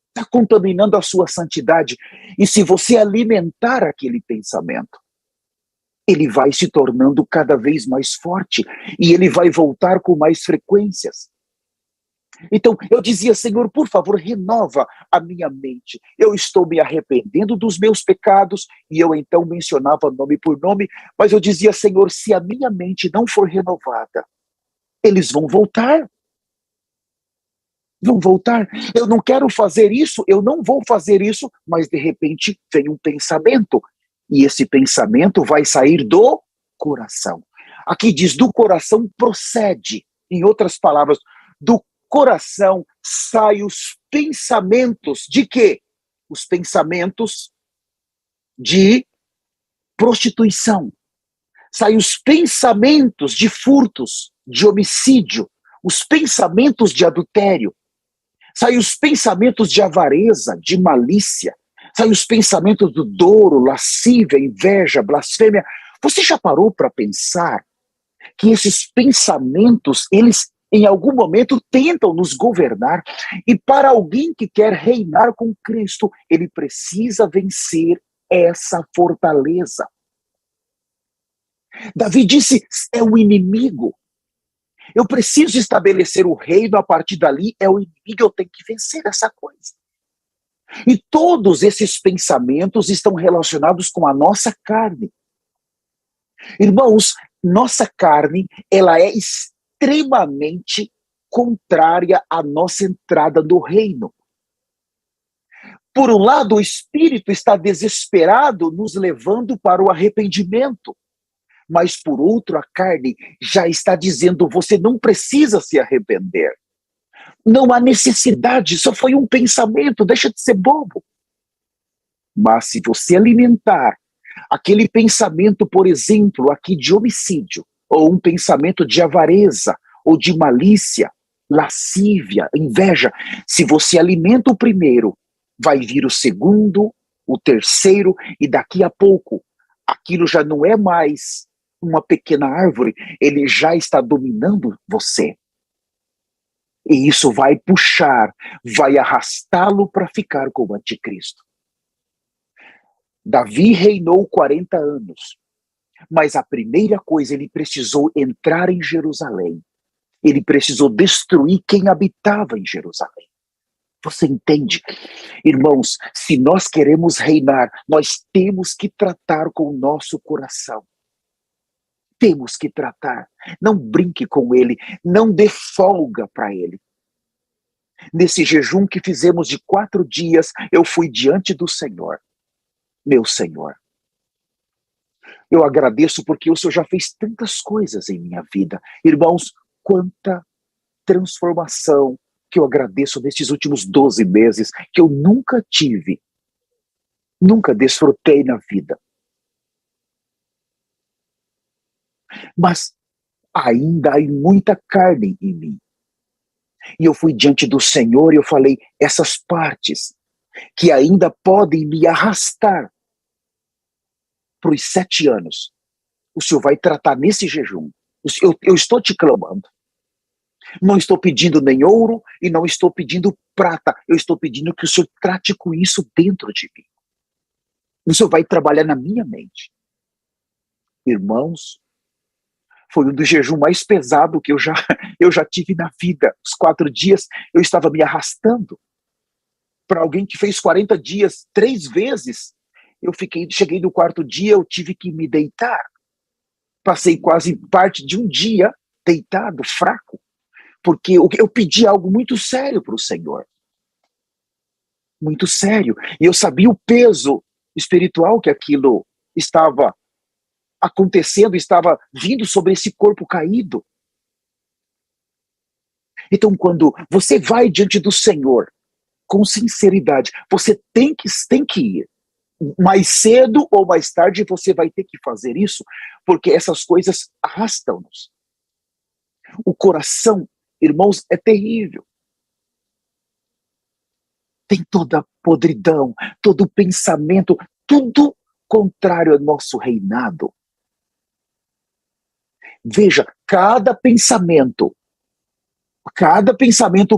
está contaminando a sua santidade. E se você alimentar aquele pensamento, ele vai se tornando cada vez mais forte e ele vai voltar com mais frequências. Então, eu dizia, Senhor, por favor, renova a minha mente. Eu estou me arrependendo dos meus pecados, e eu então mencionava nome por nome, mas eu dizia, Senhor, se a minha mente não for renovada, eles vão voltar. Vão voltar. Eu não quero fazer isso, eu não vou fazer isso, mas de repente vem um pensamento, e esse pensamento vai sair do coração. Aqui diz, do coração procede. Em outras palavras, do coração saem os pensamentos de quê? Os pensamentos de prostituição. Saem os pensamentos de furtos, de homicídio, os pensamentos de adultério. Saem os pensamentos de avareza, de malícia. Saem os pensamentos do dolo, lascívia, inveja, blasfêmia. Você já parou para pensar que esses pensamentos, eles em algum momento tentam nos governar? E para alguém que quer reinar com Cristo, ele precisa vencer essa fortaleza. Davi disse, é o inimigo. Eu preciso estabelecer o reino, a partir dali é o inimigo, eu tenho que vencer essa coisa. E todos esses pensamentos estão relacionados com a nossa carne. Irmãos, nossa carne, ela é extremamente contrária à nossa entrada no reino. Por um lado, o Espírito está desesperado, nos levando para o arrependimento. Mas por outro, a carne já está dizendo, você não precisa se arrepender. Não há necessidade, só foi um pensamento, deixa de ser bobo. Mas se você alimentar aquele pensamento, por exemplo, aqui de homicídio, ou um pensamento de avareza, ou de malícia, lascívia, inveja, se você alimenta o primeiro, vai vir o segundo, o terceiro, e daqui a pouco, aquilo já não é mais uma pequena árvore, ele já está dominando você. E isso vai puxar, vai arrastá-lo para ficar com o anticristo. Davi reinou 40 anos, mas a primeira coisa, ele precisou entrar em Jerusalém. Ele precisou destruir quem habitava em Jerusalém. Você entende? Irmãos, se nós queremos reinar, nós temos que tratar com o nosso coração. Temos que tratar. Não brinque com ele, não dê folga para ele. Nesse jejum que fizemos de 4 dias, eu fui diante do Senhor. Meu Senhor, eu agradeço porque o Senhor já fez tantas coisas em minha vida. Irmãos, quanta transformação que eu agradeço nesses últimos 12 meses, que eu nunca tive, nunca desfrutei na vida. Mas ainda há muita carne em mim. E eu fui diante do Senhor e eu falei, essas partes que ainda podem me arrastar para os 7 anos, o Senhor vai tratar nesse jejum. Eu estou te clamando. Não estou pedindo nem ouro e não estou pedindo prata. Eu estou pedindo que o Senhor trate com isso dentro de mim. O Senhor vai trabalhar na minha mente. Irmãos, foi um dos jejuns mais pesados que eu já tive na vida. Os 4 dias eu estava me arrastando. Para alguém que fez 40 dias 3 vezes, cheguei no 4º dia, eu tive que me deitar. Passei quase parte de um dia deitado, fraco, porque eu pedi algo muito sério para o Senhor. Muito sério. E eu sabia o peso espiritual que aquilo estava acontecendo, estava vindo sobre esse corpo caído. Então, quando você vai diante do Senhor, com sinceridade, você tem que ir. Mais cedo ou mais tarde você vai ter que fazer isso, porque essas coisas arrastam-nos. O coração, irmãos, é terrível. Tem toda a podridão, todo o pensamento, tudo contrário ao nosso reinado. Veja, cada pensamento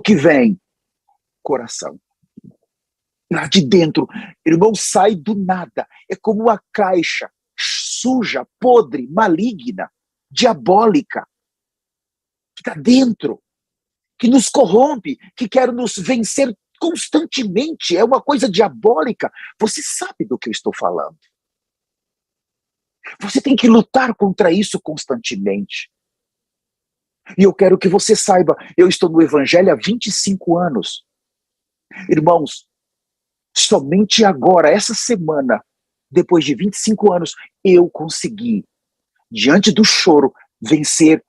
que vem, coração. Lá de dentro, irmão, sai do nada. É como uma caixa suja, podre, maligna, diabólica, que está dentro, que nos corrompe, que quer nos vencer constantemente. É uma coisa diabólica. Você sabe do que eu estou falando. Você tem que lutar contra isso constantemente. E eu quero que você saiba, eu estou no Evangelho há 25 anos. Irmãos, somente agora, essa semana, depois de 25 anos, eu consegui, diante do choro, vencer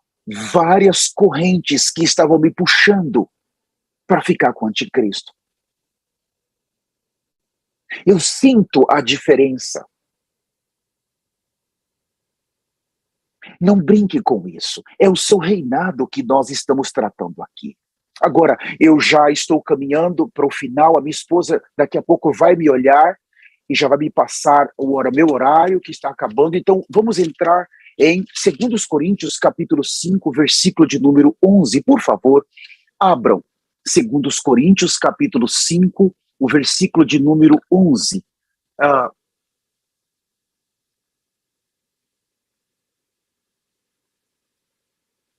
várias correntes que estavam me puxando para ficar com o anticristo. Eu sinto a diferença. Não brinque com isso. É o seu reinado que nós estamos tratando aqui. Agora, eu já estou caminhando para o final. A minha esposa daqui a pouco vai me olhar e já vai me passar meu horário que está acabando. Então, vamos entrar em 2 Coríntios, capítulo 5, versículo de número 11. Por favor, abram 2 Coríntios, capítulo 5, o versículo de número 11.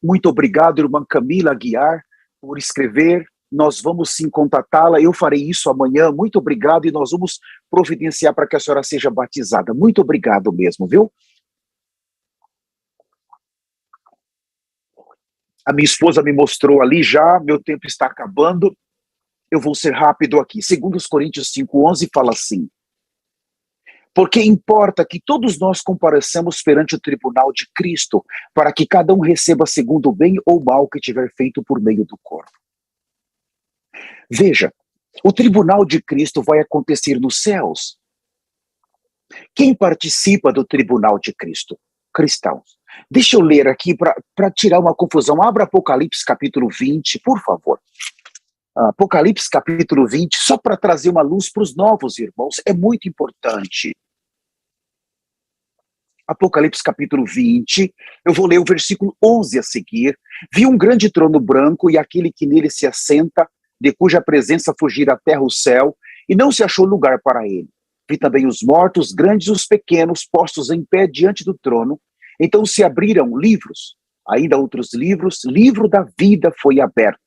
Muito obrigado, irmã Camila Aguiar, por escrever. Nós vamos sim contatá-la. Eu farei isso amanhã. Muito obrigado e nós vamos providenciar para que a senhora seja batizada. Muito obrigado mesmo, viu? A minha esposa me mostrou ali já, meu tempo está acabando. Eu vou ser rápido aqui. 2 Coríntios 5:11 fala assim: porque importa que todos nós compareçamos perante o tribunal de Cristo, para que cada um receba segundo o bem ou mal que tiver feito por meio do corpo. Veja, o tribunal de Cristo vai acontecer nos céus. Quem participa do tribunal de Cristo? Cristãos. Deixa eu ler aqui para tirar uma confusão. Abra Apocalipse capítulo 20, por favor. Apocalipse capítulo 20, só para trazer uma luz para os novos irmãos, é muito importante. Apocalipse capítulo 20, eu vou ler o versículo 11 a seguir. Vi um grande trono branco e aquele que nele se assenta, de cuja presença fugira a terra e o céu, e não se achou lugar para ele. Vi também os mortos, grandes e os pequenos, postos em pé diante do trono. Então se abriram livros, ainda outros livros, livro da vida foi aberto.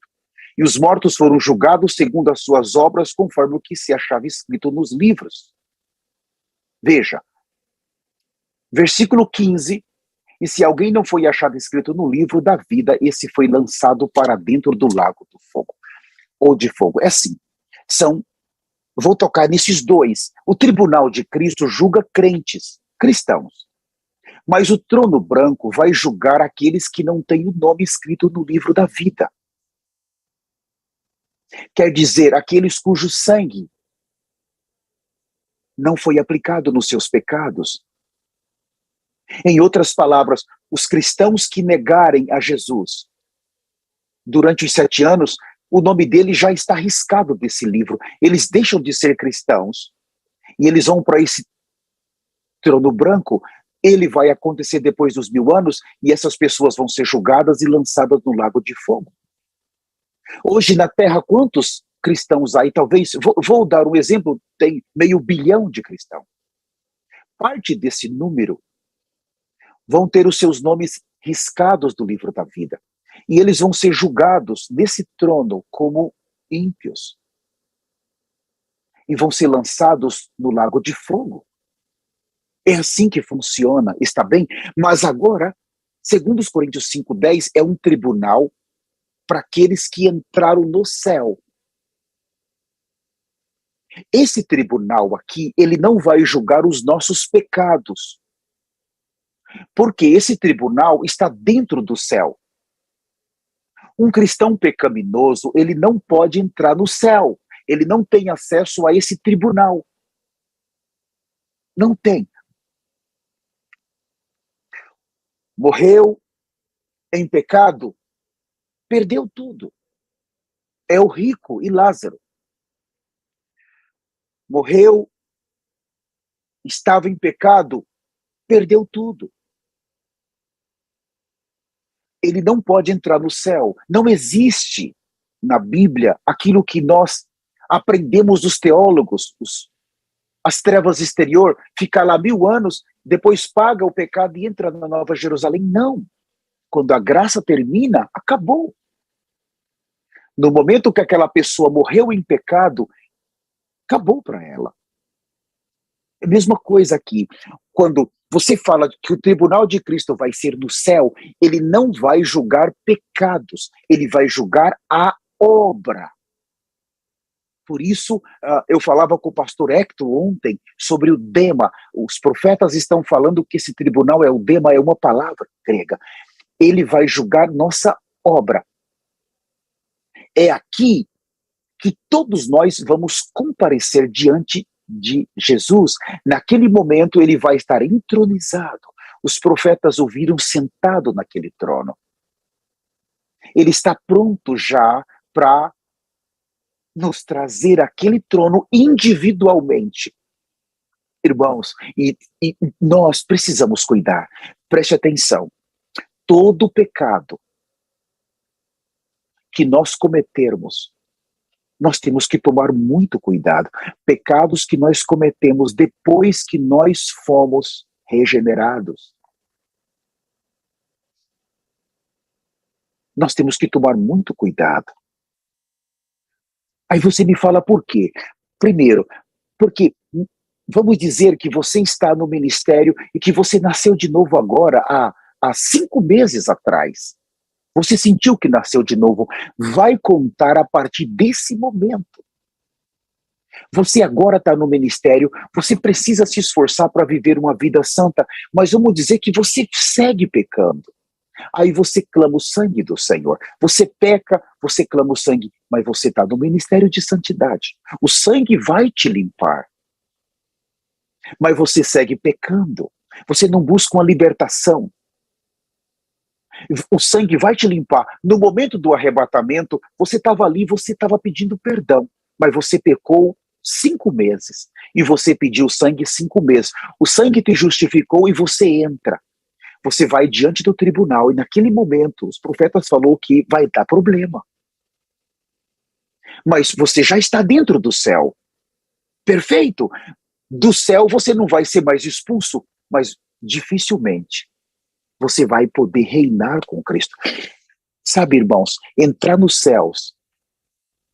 E os mortos foram julgados segundo as suas obras, conforme o que se achava escrito nos livros. Veja, versículo 15, e se alguém não foi achado escrito no livro da vida, esse foi lançado para dentro do lago do fogo, ou de fogo. É assim, vou tocar nesses dois. O tribunal de Cristo julga crentes, cristãos, mas o trono branco vai julgar aqueles que não têm o nome escrito no livro da vida. Quer dizer, aqueles cujo sangue não foi aplicado nos seus pecados. Em outras palavras, os cristãos que negarem a Jesus durante os 7 anos, o nome dele já está riscado desse livro. Eles deixam de ser cristãos e eles vão para esse trono branco. Ele vai acontecer depois dos 1000 anos e essas pessoas vão ser julgadas e lançadas no lago de fogo. Hoje na Terra, quantos cristãos há? E talvez, vou dar um exemplo, tem 500 milhões de cristãos. Parte desse número vão ter os seus nomes riscados do livro da vida. E eles vão ser julgados nesse trono como ímpios. E vão ser lançados no lago de fogo. É assim que funciona, está bem? Mas agora, segundo os Coríntios 5:10, é um tribunal para aqueles que entraram no céu. Esse tribunal aqui, ele não vai julgar os nossos pecados. Porque esse tribunal está dentro do céu. Um cristão pecaminoso, ele não pode entrar no céu. Ele não tem acesso a esse tribunal. Não tem. Morreu em pecado, perdeu tudo. É o rico e Lázaro. Morreu, estava em pecado, perdeu tudo. Ele não pode entrar no céu. Não existe na Bíblia aquilo que nós aprendemos dos teólogos, as trevas exterior, ficar lá 1000 anos, depois paga o pecado e entra na Nova Jerusalém. Não. Quando a graça termina, acabou. No momento que aquela pessoa morreu em pecado, acabou para ela. É a mesma coisa aqui. Quando você fala que o tribunal de Cristo vai ser no céu, ele não vai julgar pecados, ele vai julgar a obra. Por isso, eu falava com o pastor Hector ontem sobre o dema. Os profetas estão falando que esse tribunal é o dema, é uma palavra grega. ele vai julgar nossa obra. É aqui que todos nós vamos comparecer diante de Jesus. Naquele momento ele vai estar entronizado. Os profetas o viram sentado naquele trono. Ele está pronto já para nos trazer aquele trono individualmente. Irmãos, e nós precisamos cuidar. Preste atenção. Todo pecado que nós cometermos, nós temos que tomar muito cuidado. Pecados que nós cometemos depois que nós fomos regenerados. Nós temos que tomar muito cuidado. Aí você me fala por quê? Primeiro, porque vamos dizer que você está no ministério e que você nasceu de novo agora, há 5 meses atrás. Você sentiu que nasceu de novo. Vai contar a partir desse momento. Você agora está no ministério, você precisa se esforçar para viver uma vida santa, mas vamos dizer que você segue pecando. Aí você clama o sangue do Senhor. Você peca, você clama o sangue, mas você está no ministério de santidade. O sangue vai te limpar. Mas você segue pecando. Você não busca uma libertação. O sangue vai te limpar. No momento do arrebatamento, você estava ali, você estava pedindo perdão, mas você pecou 5 meses. E você pediu sangue 5 meses. O sangue te justificou e você entra. Você vai diante do tribunal e naquele momento os profetas falaram que vai dar problema. Mas você já está dentro do céu. Perfeito. Do céu você não vai ser mais expulso, mas dificilmente você vai poder reinar com Cristo. Sabe, irmãos, entrar nos céus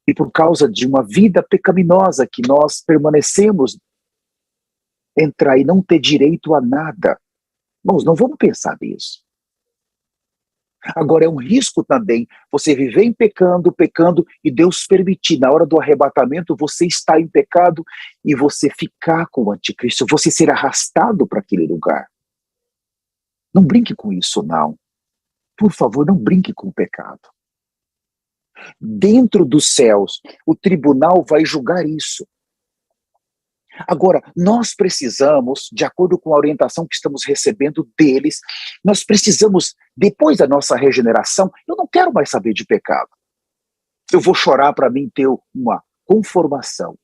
e por causa de uma vida pecaminosa que nós permanecemos, entrar e não ter direito a nada. Irmãos, não vamos pensar nisso. Agora é um risco também você viver em pecando e Deus permitir, na hora do arrebatamento, você estar em pecado e você ficar com o anticristo, você ser arrastado para aquele lugar. Não brinque com isso, não. Por favor, não brinque com o pecado. Dentro dos céus, o tribunal vai julgar isso. Agora, nós precisamos, de acordo com a orientação que estamos recebendo deles, nós precisamos, depois da nossa regeneração, eu não quero mais saber de pecado. Eu vou chorar para mim ter uma conformação.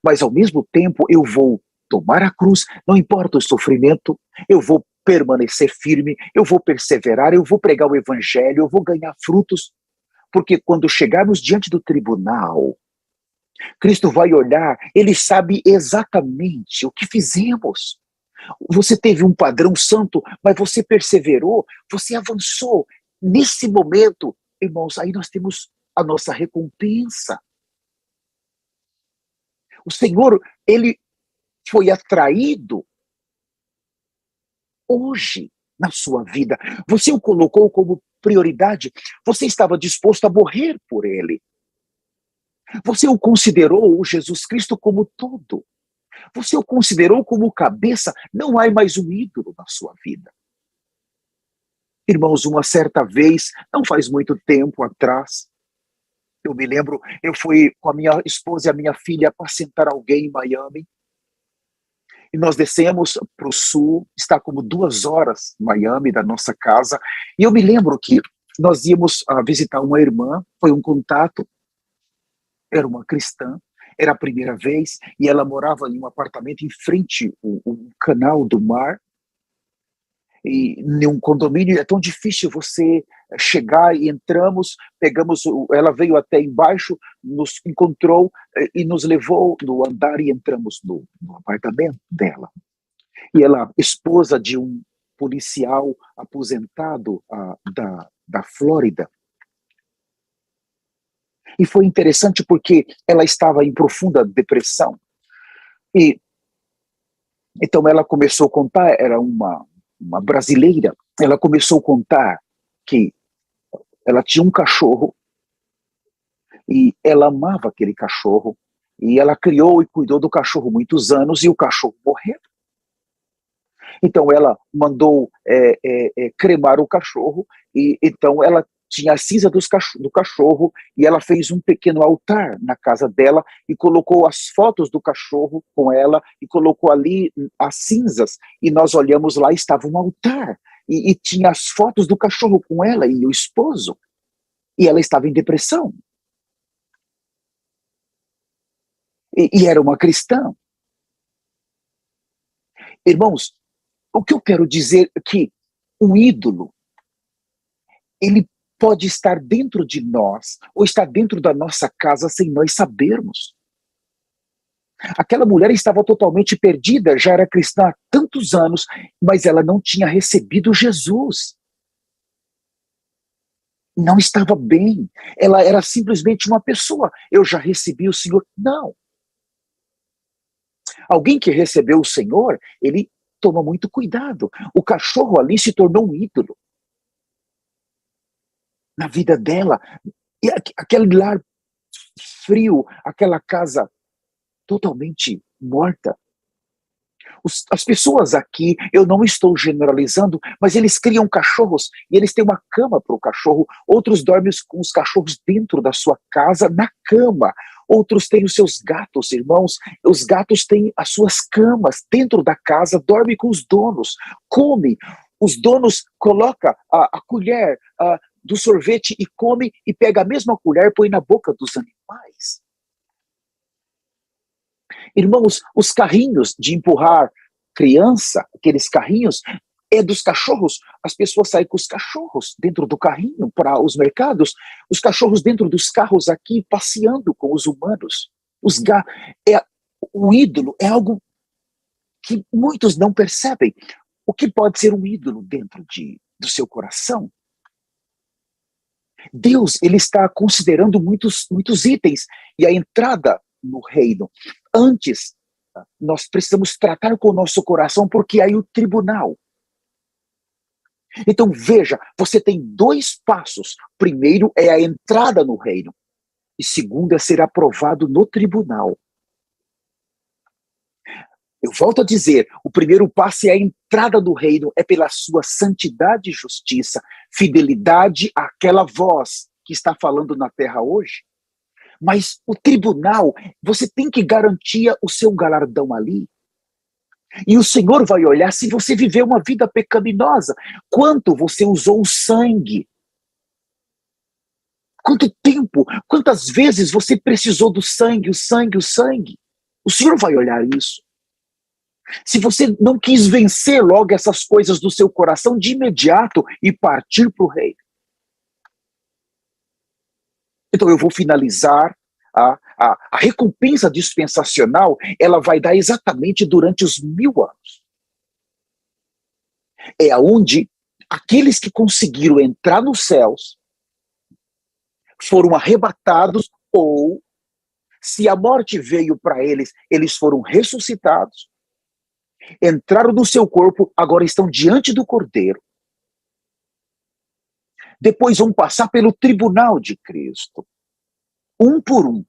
Mas ao mesmo tempo eu vou tomar a cruz, não importa o sofrimento, eu vou permanecer firme, eu vou perseverar, eu vou pregar o evangelho, eu vou ganhar frutos, porque quando chegarmos diante do tribunal, Cristo vai olhar, ele sabe exatamente o que fizemos. Você teve um padrão santo, mas você perseverou, você avançou. Nesse momento, irmãos, aí nós temos a nossa recompensa. O Senhor, ele foi atraído hoje na sua vida. Você o colocou como prioridade. Você estava disposto a morrer por ele. Você o considerou, o Jesus Cristo, como tudo. Você o considerou como cabeça. Não há mais um ídolo na sua vida. Irmãos, uma certa vez, não faz muito tempo atrás, eu me lembro, eu fui com a minha esposa e a minha filha apacentar alguém em Miami. E nós descemos para o sul, está como 2 horas Miami da nossa casa. E eu me lembro que nós íamos visitar uma irmã, foi um contato, era uma cristã, era a primeira vez, e ela morava em um apartamento em frente ao canal do mar. E em um condomínio é tão difícil você chegar, e entramos, ela veio até embaixo, nos encontrou e nos levou no andar e entramos no apartamento dela. E ela, esposa de um policial aposentado da Flórida. E foi interessante porque ela estava em profunda depressão. E então ela começou a contar, era uma brasileira, ela começou a contar que ela tinha um cachorro e ela amava aquele cachorro e ela criou e cuidou do cachorro muitos anos e o cachorro morreu. Então ela mandou cremar o cachorro, e então ela tinha a cinza do cachorro, e ela fez um pequeno altar na casa dela e colocou as fotos do cachorro com ela e colocou ali as cinzas, e nós olhamos lá, estava um altar e tinha as fotos do cachorro com ela e o esposo, e ela estava em depressão, e era uma cristã. Irmãos, o que eu quero dizer é que o ídolo, ele pode estar dentro de nós, ou estar dentro da nossa casa sem nós sabermos. Aquela mulher estava totalmente perdida, já era cristã há tantos anos, mas ela não tinha recebido Jesus. Não estava bem. Ela era simplesmente uma pessoa. Eu já recebi o Senhor. Não. Alguém que recebeu o Senhor, ele toma muito cuidado. O cachorro ali se tornou um ídolo na vida dela. E aquele lar frio, aquela casa totalmente morta. As pessoas aqui, eu não estou generalizando, mas eles criam cachorros e eles têm uma cama para o cachorro. Outros dormem com os cachorros dentro da sua casa, na cama. Outros têm os seus gatos, irmãos. Os gatos têm as suas camas dentro da casa, dormem com os donos, come. Os donos colocam a colher do sorvete e come, e pega a mesma colher e põe na boca dos animais. Irmãos, os carrinhos de empurrar criança, aqueles carrinhos, é dos cachorros. As pessoas saem com os cachorros dentro do carrinho para os mercados, os cachorros dentro dos carros aqui passeando com os humanos. O ídolo é algo que muitos não percebem. O que pode ser um ídolo dentro do seu coração? Deus, ele está considerando muitos itens, e a entrada no reino. Antes, nós precisamos tratar com o nosso coração, porque aí o tribunal. Então veja, você tem 2 passos. Primeiro é a entrada no reino, e segundo é ser aprovado no tribunal. Eu volto a dizer, o primeiro passo é a entrada do reino, é pela sua santidade e justiça, fidelidade àquela voz que está falando na terra hoje. Mas o tribunal, você tem que garantir o seu galardão ali. E o Senhor vai olhar se você viveu uma vida pecaminosa, quanto você usou o sangue, quanto tempo, quantas vezes você precisou do sangue, o sangue, o sangue. O Senhor vai olhar isso. Se você não quis vencer logo essas coisas do seu coração de imediato e partir para o reino. Então eu vou finalizar. A recompensa dispensacional, ela vai dar exatamente durante os 1000 anos. É aonde aqueles que conseguiram entrar nos céus foram arrebatados, ou, se a morte veio para eles, eles foram ressuscitados, entraram no seu corpo, agora estão diante do Cordeiro. Depois vão passar pelo tribunal de Cristo, um por um.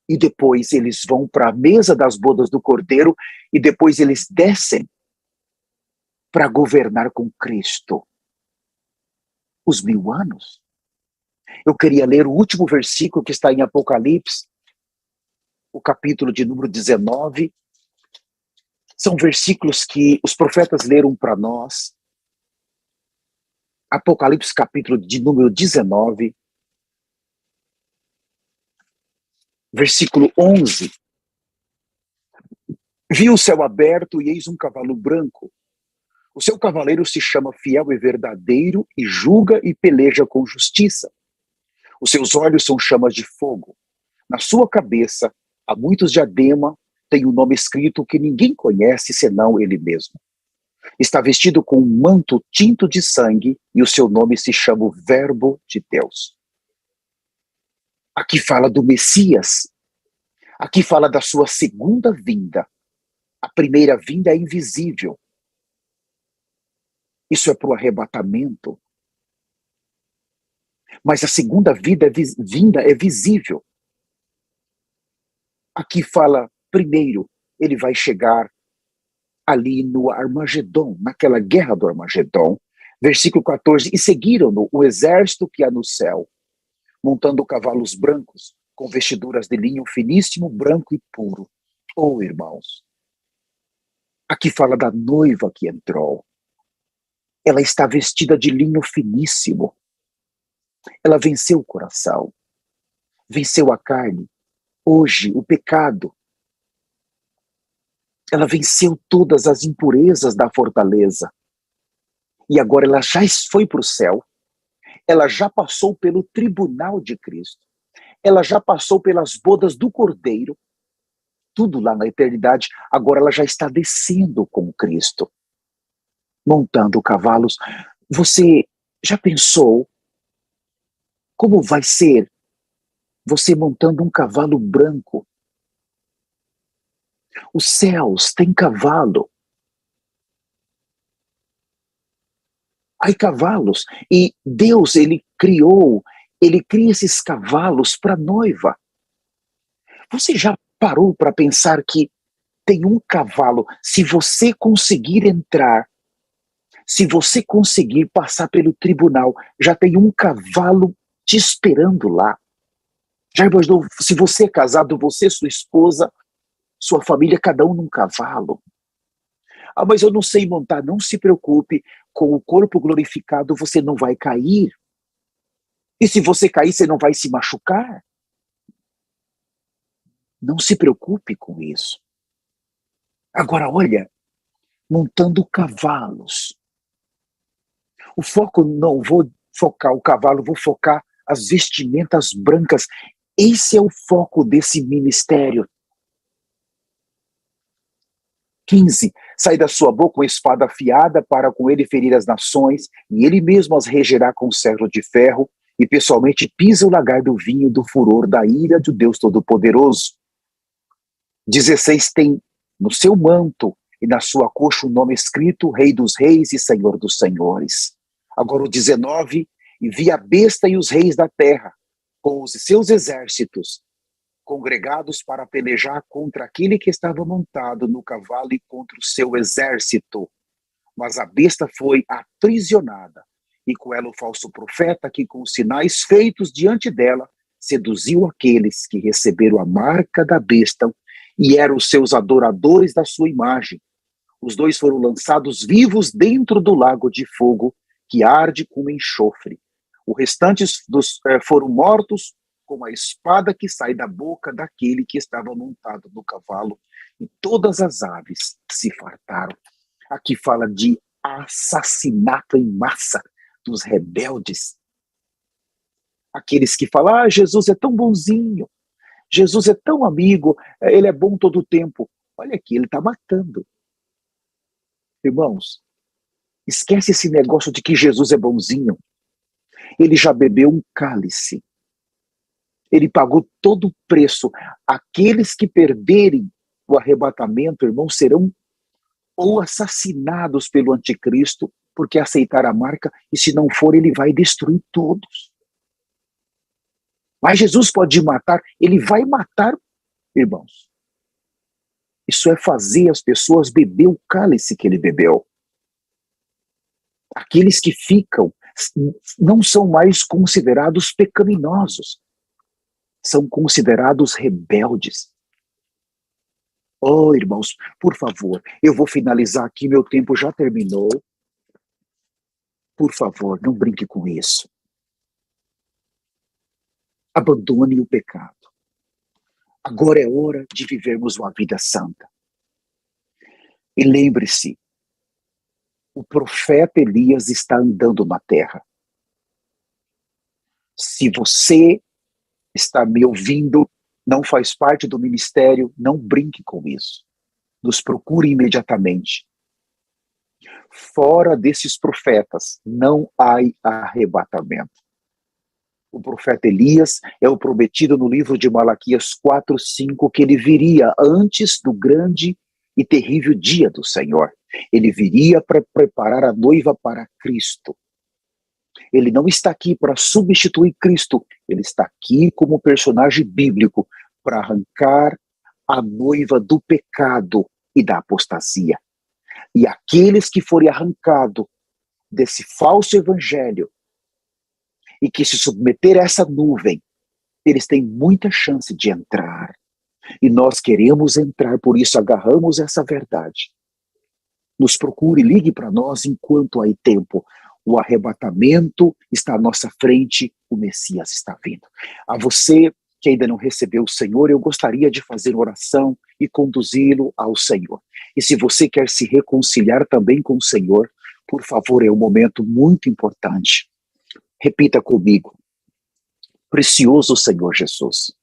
E depois eles vão para a mesa das bodas do Cordeiro, e depois eles descem para governar com Cristo os 1000 anos. Eu queria ler o último versículo que está em Apocalipse, o capítulo de número 19. São versículos que os profetas leram para nós. Apocalipse, capítulo de número 19. Versículo 11. Vi o céu aberto e eis um cavalo branco. O seu cavaleiro se chama Fiel e Verdadeiro, e julga e peleja com justiça. Os seus olhos são chamas de fogo. Na sua cabeça há muitos diadema, tem um nome escrito que ninguém conhece senão ele mesmo. Está vestido com um manto tinto de sangue, e o seu nome se chama o Verbo de Deus. Aqui fala do Messias. Aqui fala da sua segunda vinda. A primeira vinda é invisível. Isso é para o arrebatamento. Mas a segunda vinda é visível. Aqui fala, primeiro, ele vai chegar ali no Armagedon, naquela guerra do Armagedon. Versículo 14, e seguiram-no o exército que há no céu, montando cavalos brancos, com vestiduras de linho finíssimo, branco e puro. Oh, irmãos, aqui fala da noiva que entrou. Ela está vestida de linho finíssimo. Ela venceu o coração, venceu a carne, hoje o pecado. Ela venceu todas as impurezas da fortaleza. E agora ela já foi para o céu. Ela já passou pelo tribunal de Cristo. Ela já passou pelas bodas do Cordeiro. Tudo lá na eternidade. Agora ela já está descendo com Cristo, montando cavalos. Você já pensou como vai ser você montando um cavalo branco? Os céus têm cavalo. Há cavalos. E Deus, ele cria esses cavalos para a noiva. Você já parou para pensar que tem um cavalo, se você conseguir entrar, se você conseguir passar pelo tribunal, já tem um cavalo te esperando lá. Já imaginou, se você é casado, você, sua esposa, sua família, cada um num cavalo? Ah, mas eu não sei montar. Não se preocupe, com o corpo glorificado você não vai cair. E se você cair, você não vai se machucar. Não se preocupe com isso. Agora, olha, montando cavalos. O foco, não vou focar o cavalo, vou focar as vestimentas brancas. Esse é o foco desse ministério. 15. Sai da sua boca uma espada afiada para com ele ferir as nações, e ele mesmo as regerá com cetro de ferro, e pessoalmente pisa o lagar do vinho do furor da ira do Deus Todo-Poderoso. 16. Tem no seu manto e na sua coxa o nome escrito, Rei dos Reis e Senhor dos Senhores. Agora o 19. E vi a besta e os reis da terra, com os seus exércitos, congregados para pelejar contra aquele que estava montado no cavalo e contra o seu exército. Mas a besta foi aprisionada, e com ela o falso profeta, que com os sinais feitos diante dela, seduziu aqueles que receberam a marca da besta e eram os seus adoradores da sua imagem. Os dois foram lançados vivos dentro do lago de fogo, que arde como enxofre. Os restantes foram mortos com a espada que sai da boca daquele que estava montado no cavalo, e todas as aves se fartaram. Aqui fala de assassinato em massa dos rebeldes. Aqueles que falam, Jesus é tão bonzinho, Jesus é tão amigo, ele é bom todo o tempo. Olha aqui, ele está matando. Irmãos, esquece esse negócio de que Jesus é bonzinho. Ele já bebeu um cálice. Ele pagou todo o preço. Aqueles que perderem o arrebatamento, irmãos, serão ou assassinados pelo anticristo, porque aceitaram a marca, e se não for, ele vai destruir todos. Mas Jesus pode matar, ele vai matar, irmãos. Isso é fazer as pessoas beber o cálice que ele bebeu. Aqueles que ficam não são mais considerados pecaminosos, são considerados rebeldes. Oh, irmãos, por favor, eu vou finalizar aqui, meu tempo já terminou. Por favor, não brinque com isso. Abandone o pecado. Agora é hora de vivermos uma vida santa. E lembre-se, o profeta Elias está andando na terra. Se você está me ouvindo, não faz parte do ministério, não brinque com isso. Nos procure imediatamente. Fora desses profetas, não há arrebatamento. O profeta Elias é o prometido no livro de Malaquias 4:5, que ele viria antes do grande e terrível dia do Senhor. Ele viria para preparar a noiva para Cristo. Ele não está aqui para substituir Cristo, ele está aqui como personagem bíblico para arrancar a noiva do pecado e da apostasia. E aqueles que forem arrancados desse falso evangelho e que se submeter a essa nuvem, eles têm muita chance de entrar. E nós queremos entrar, por isso agarramos essa verdade. Nos procure, ligue para nós enquanto há tempo. O arrebatamento está à nossa frente, o Messias está vindo. A você que ainda não recebeu o Senhor, eu gostaria de fazer oração e conduzi-lo ao Senhor. E se você quer se reconciliar também com o Senhor, por favor, é um momento muito importante. Repita comigo. Precioso Senhor Jesus,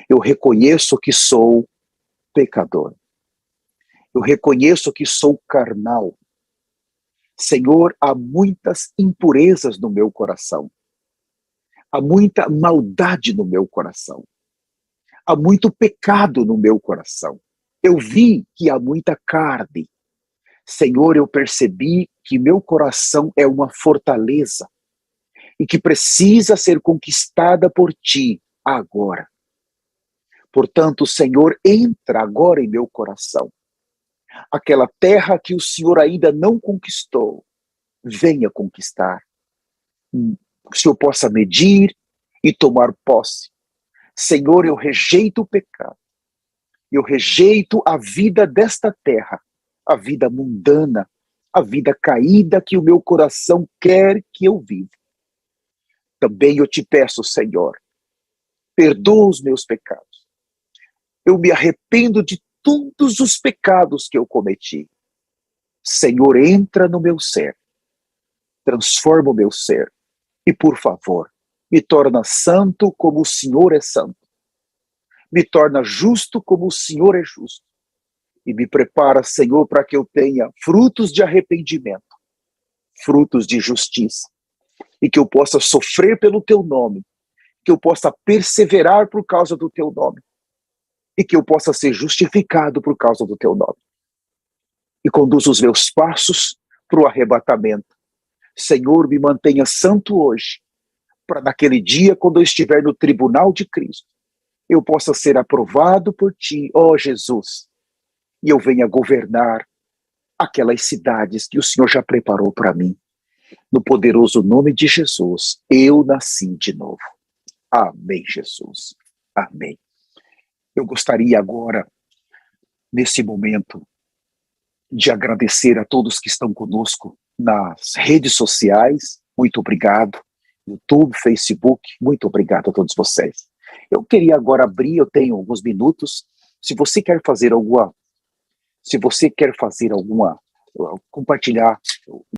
eu reconheço que sou pecador. Eu reconheço que sou carnal. Senhor, há muitas impurezas no meu coração. Há muita maldade no meu coração. Há muito pecado no meu coração. Eu vi que há muita carne. Senhor, eu percebi que meu coração é uma fortaleza e que precisa ser conquistada por Ti agora. Portanto, Senhor, entra agora em meu coração. Aquela terra que o Senhor ainda não conquistou, venha conquistar. Que o Senhor possa medir e tomar posse. Senhor, eu rejeito o pecado. Eu rejeito a vida desta terra, a vida mundana, a vida caída que o meu coração quer que eu viva. Também eu te peço, Senhor, perdoa os meus pecados. Eu me arrependo de todos os pecados que eu cometi. Senhor, entra no meu ser, transforma o meu ser e, por favor, me torna santo como o Senhor é santo. Me torna justo como o Senhor é justo. E me prepara, Senhor, para que eu tenha frutos de arrependimento, frutos de justiça, e que eu possa sofrer pelo Teu nome, que eu possa perseverar por causa do Teu nome, e que eu possa ser justificado por causa do Teu nome. E conduza os meus passos para o arrebatamento. Senhor, me mantenha santo hoje, para naquele dia, quando eu estiver no tribunal de Cristo, eu possa ser aprovado por Ti, ó Jesus, e eu venha governar aquelas cidades que o Senhor já preparou para mim. No poderoso nome de Jesus, eu nasci de novo. Amém, Jesus. Amém. Eu gostaria agora, nesse momento, de agradecer a todos que estão conosco nas redes sociais. Muito obrigado. YouTube, Facebook, muito obrigado a todos vocês. Eu queria agora abrir, eu tenho alguns minutos. Se você quer fazer alguma, compartilhar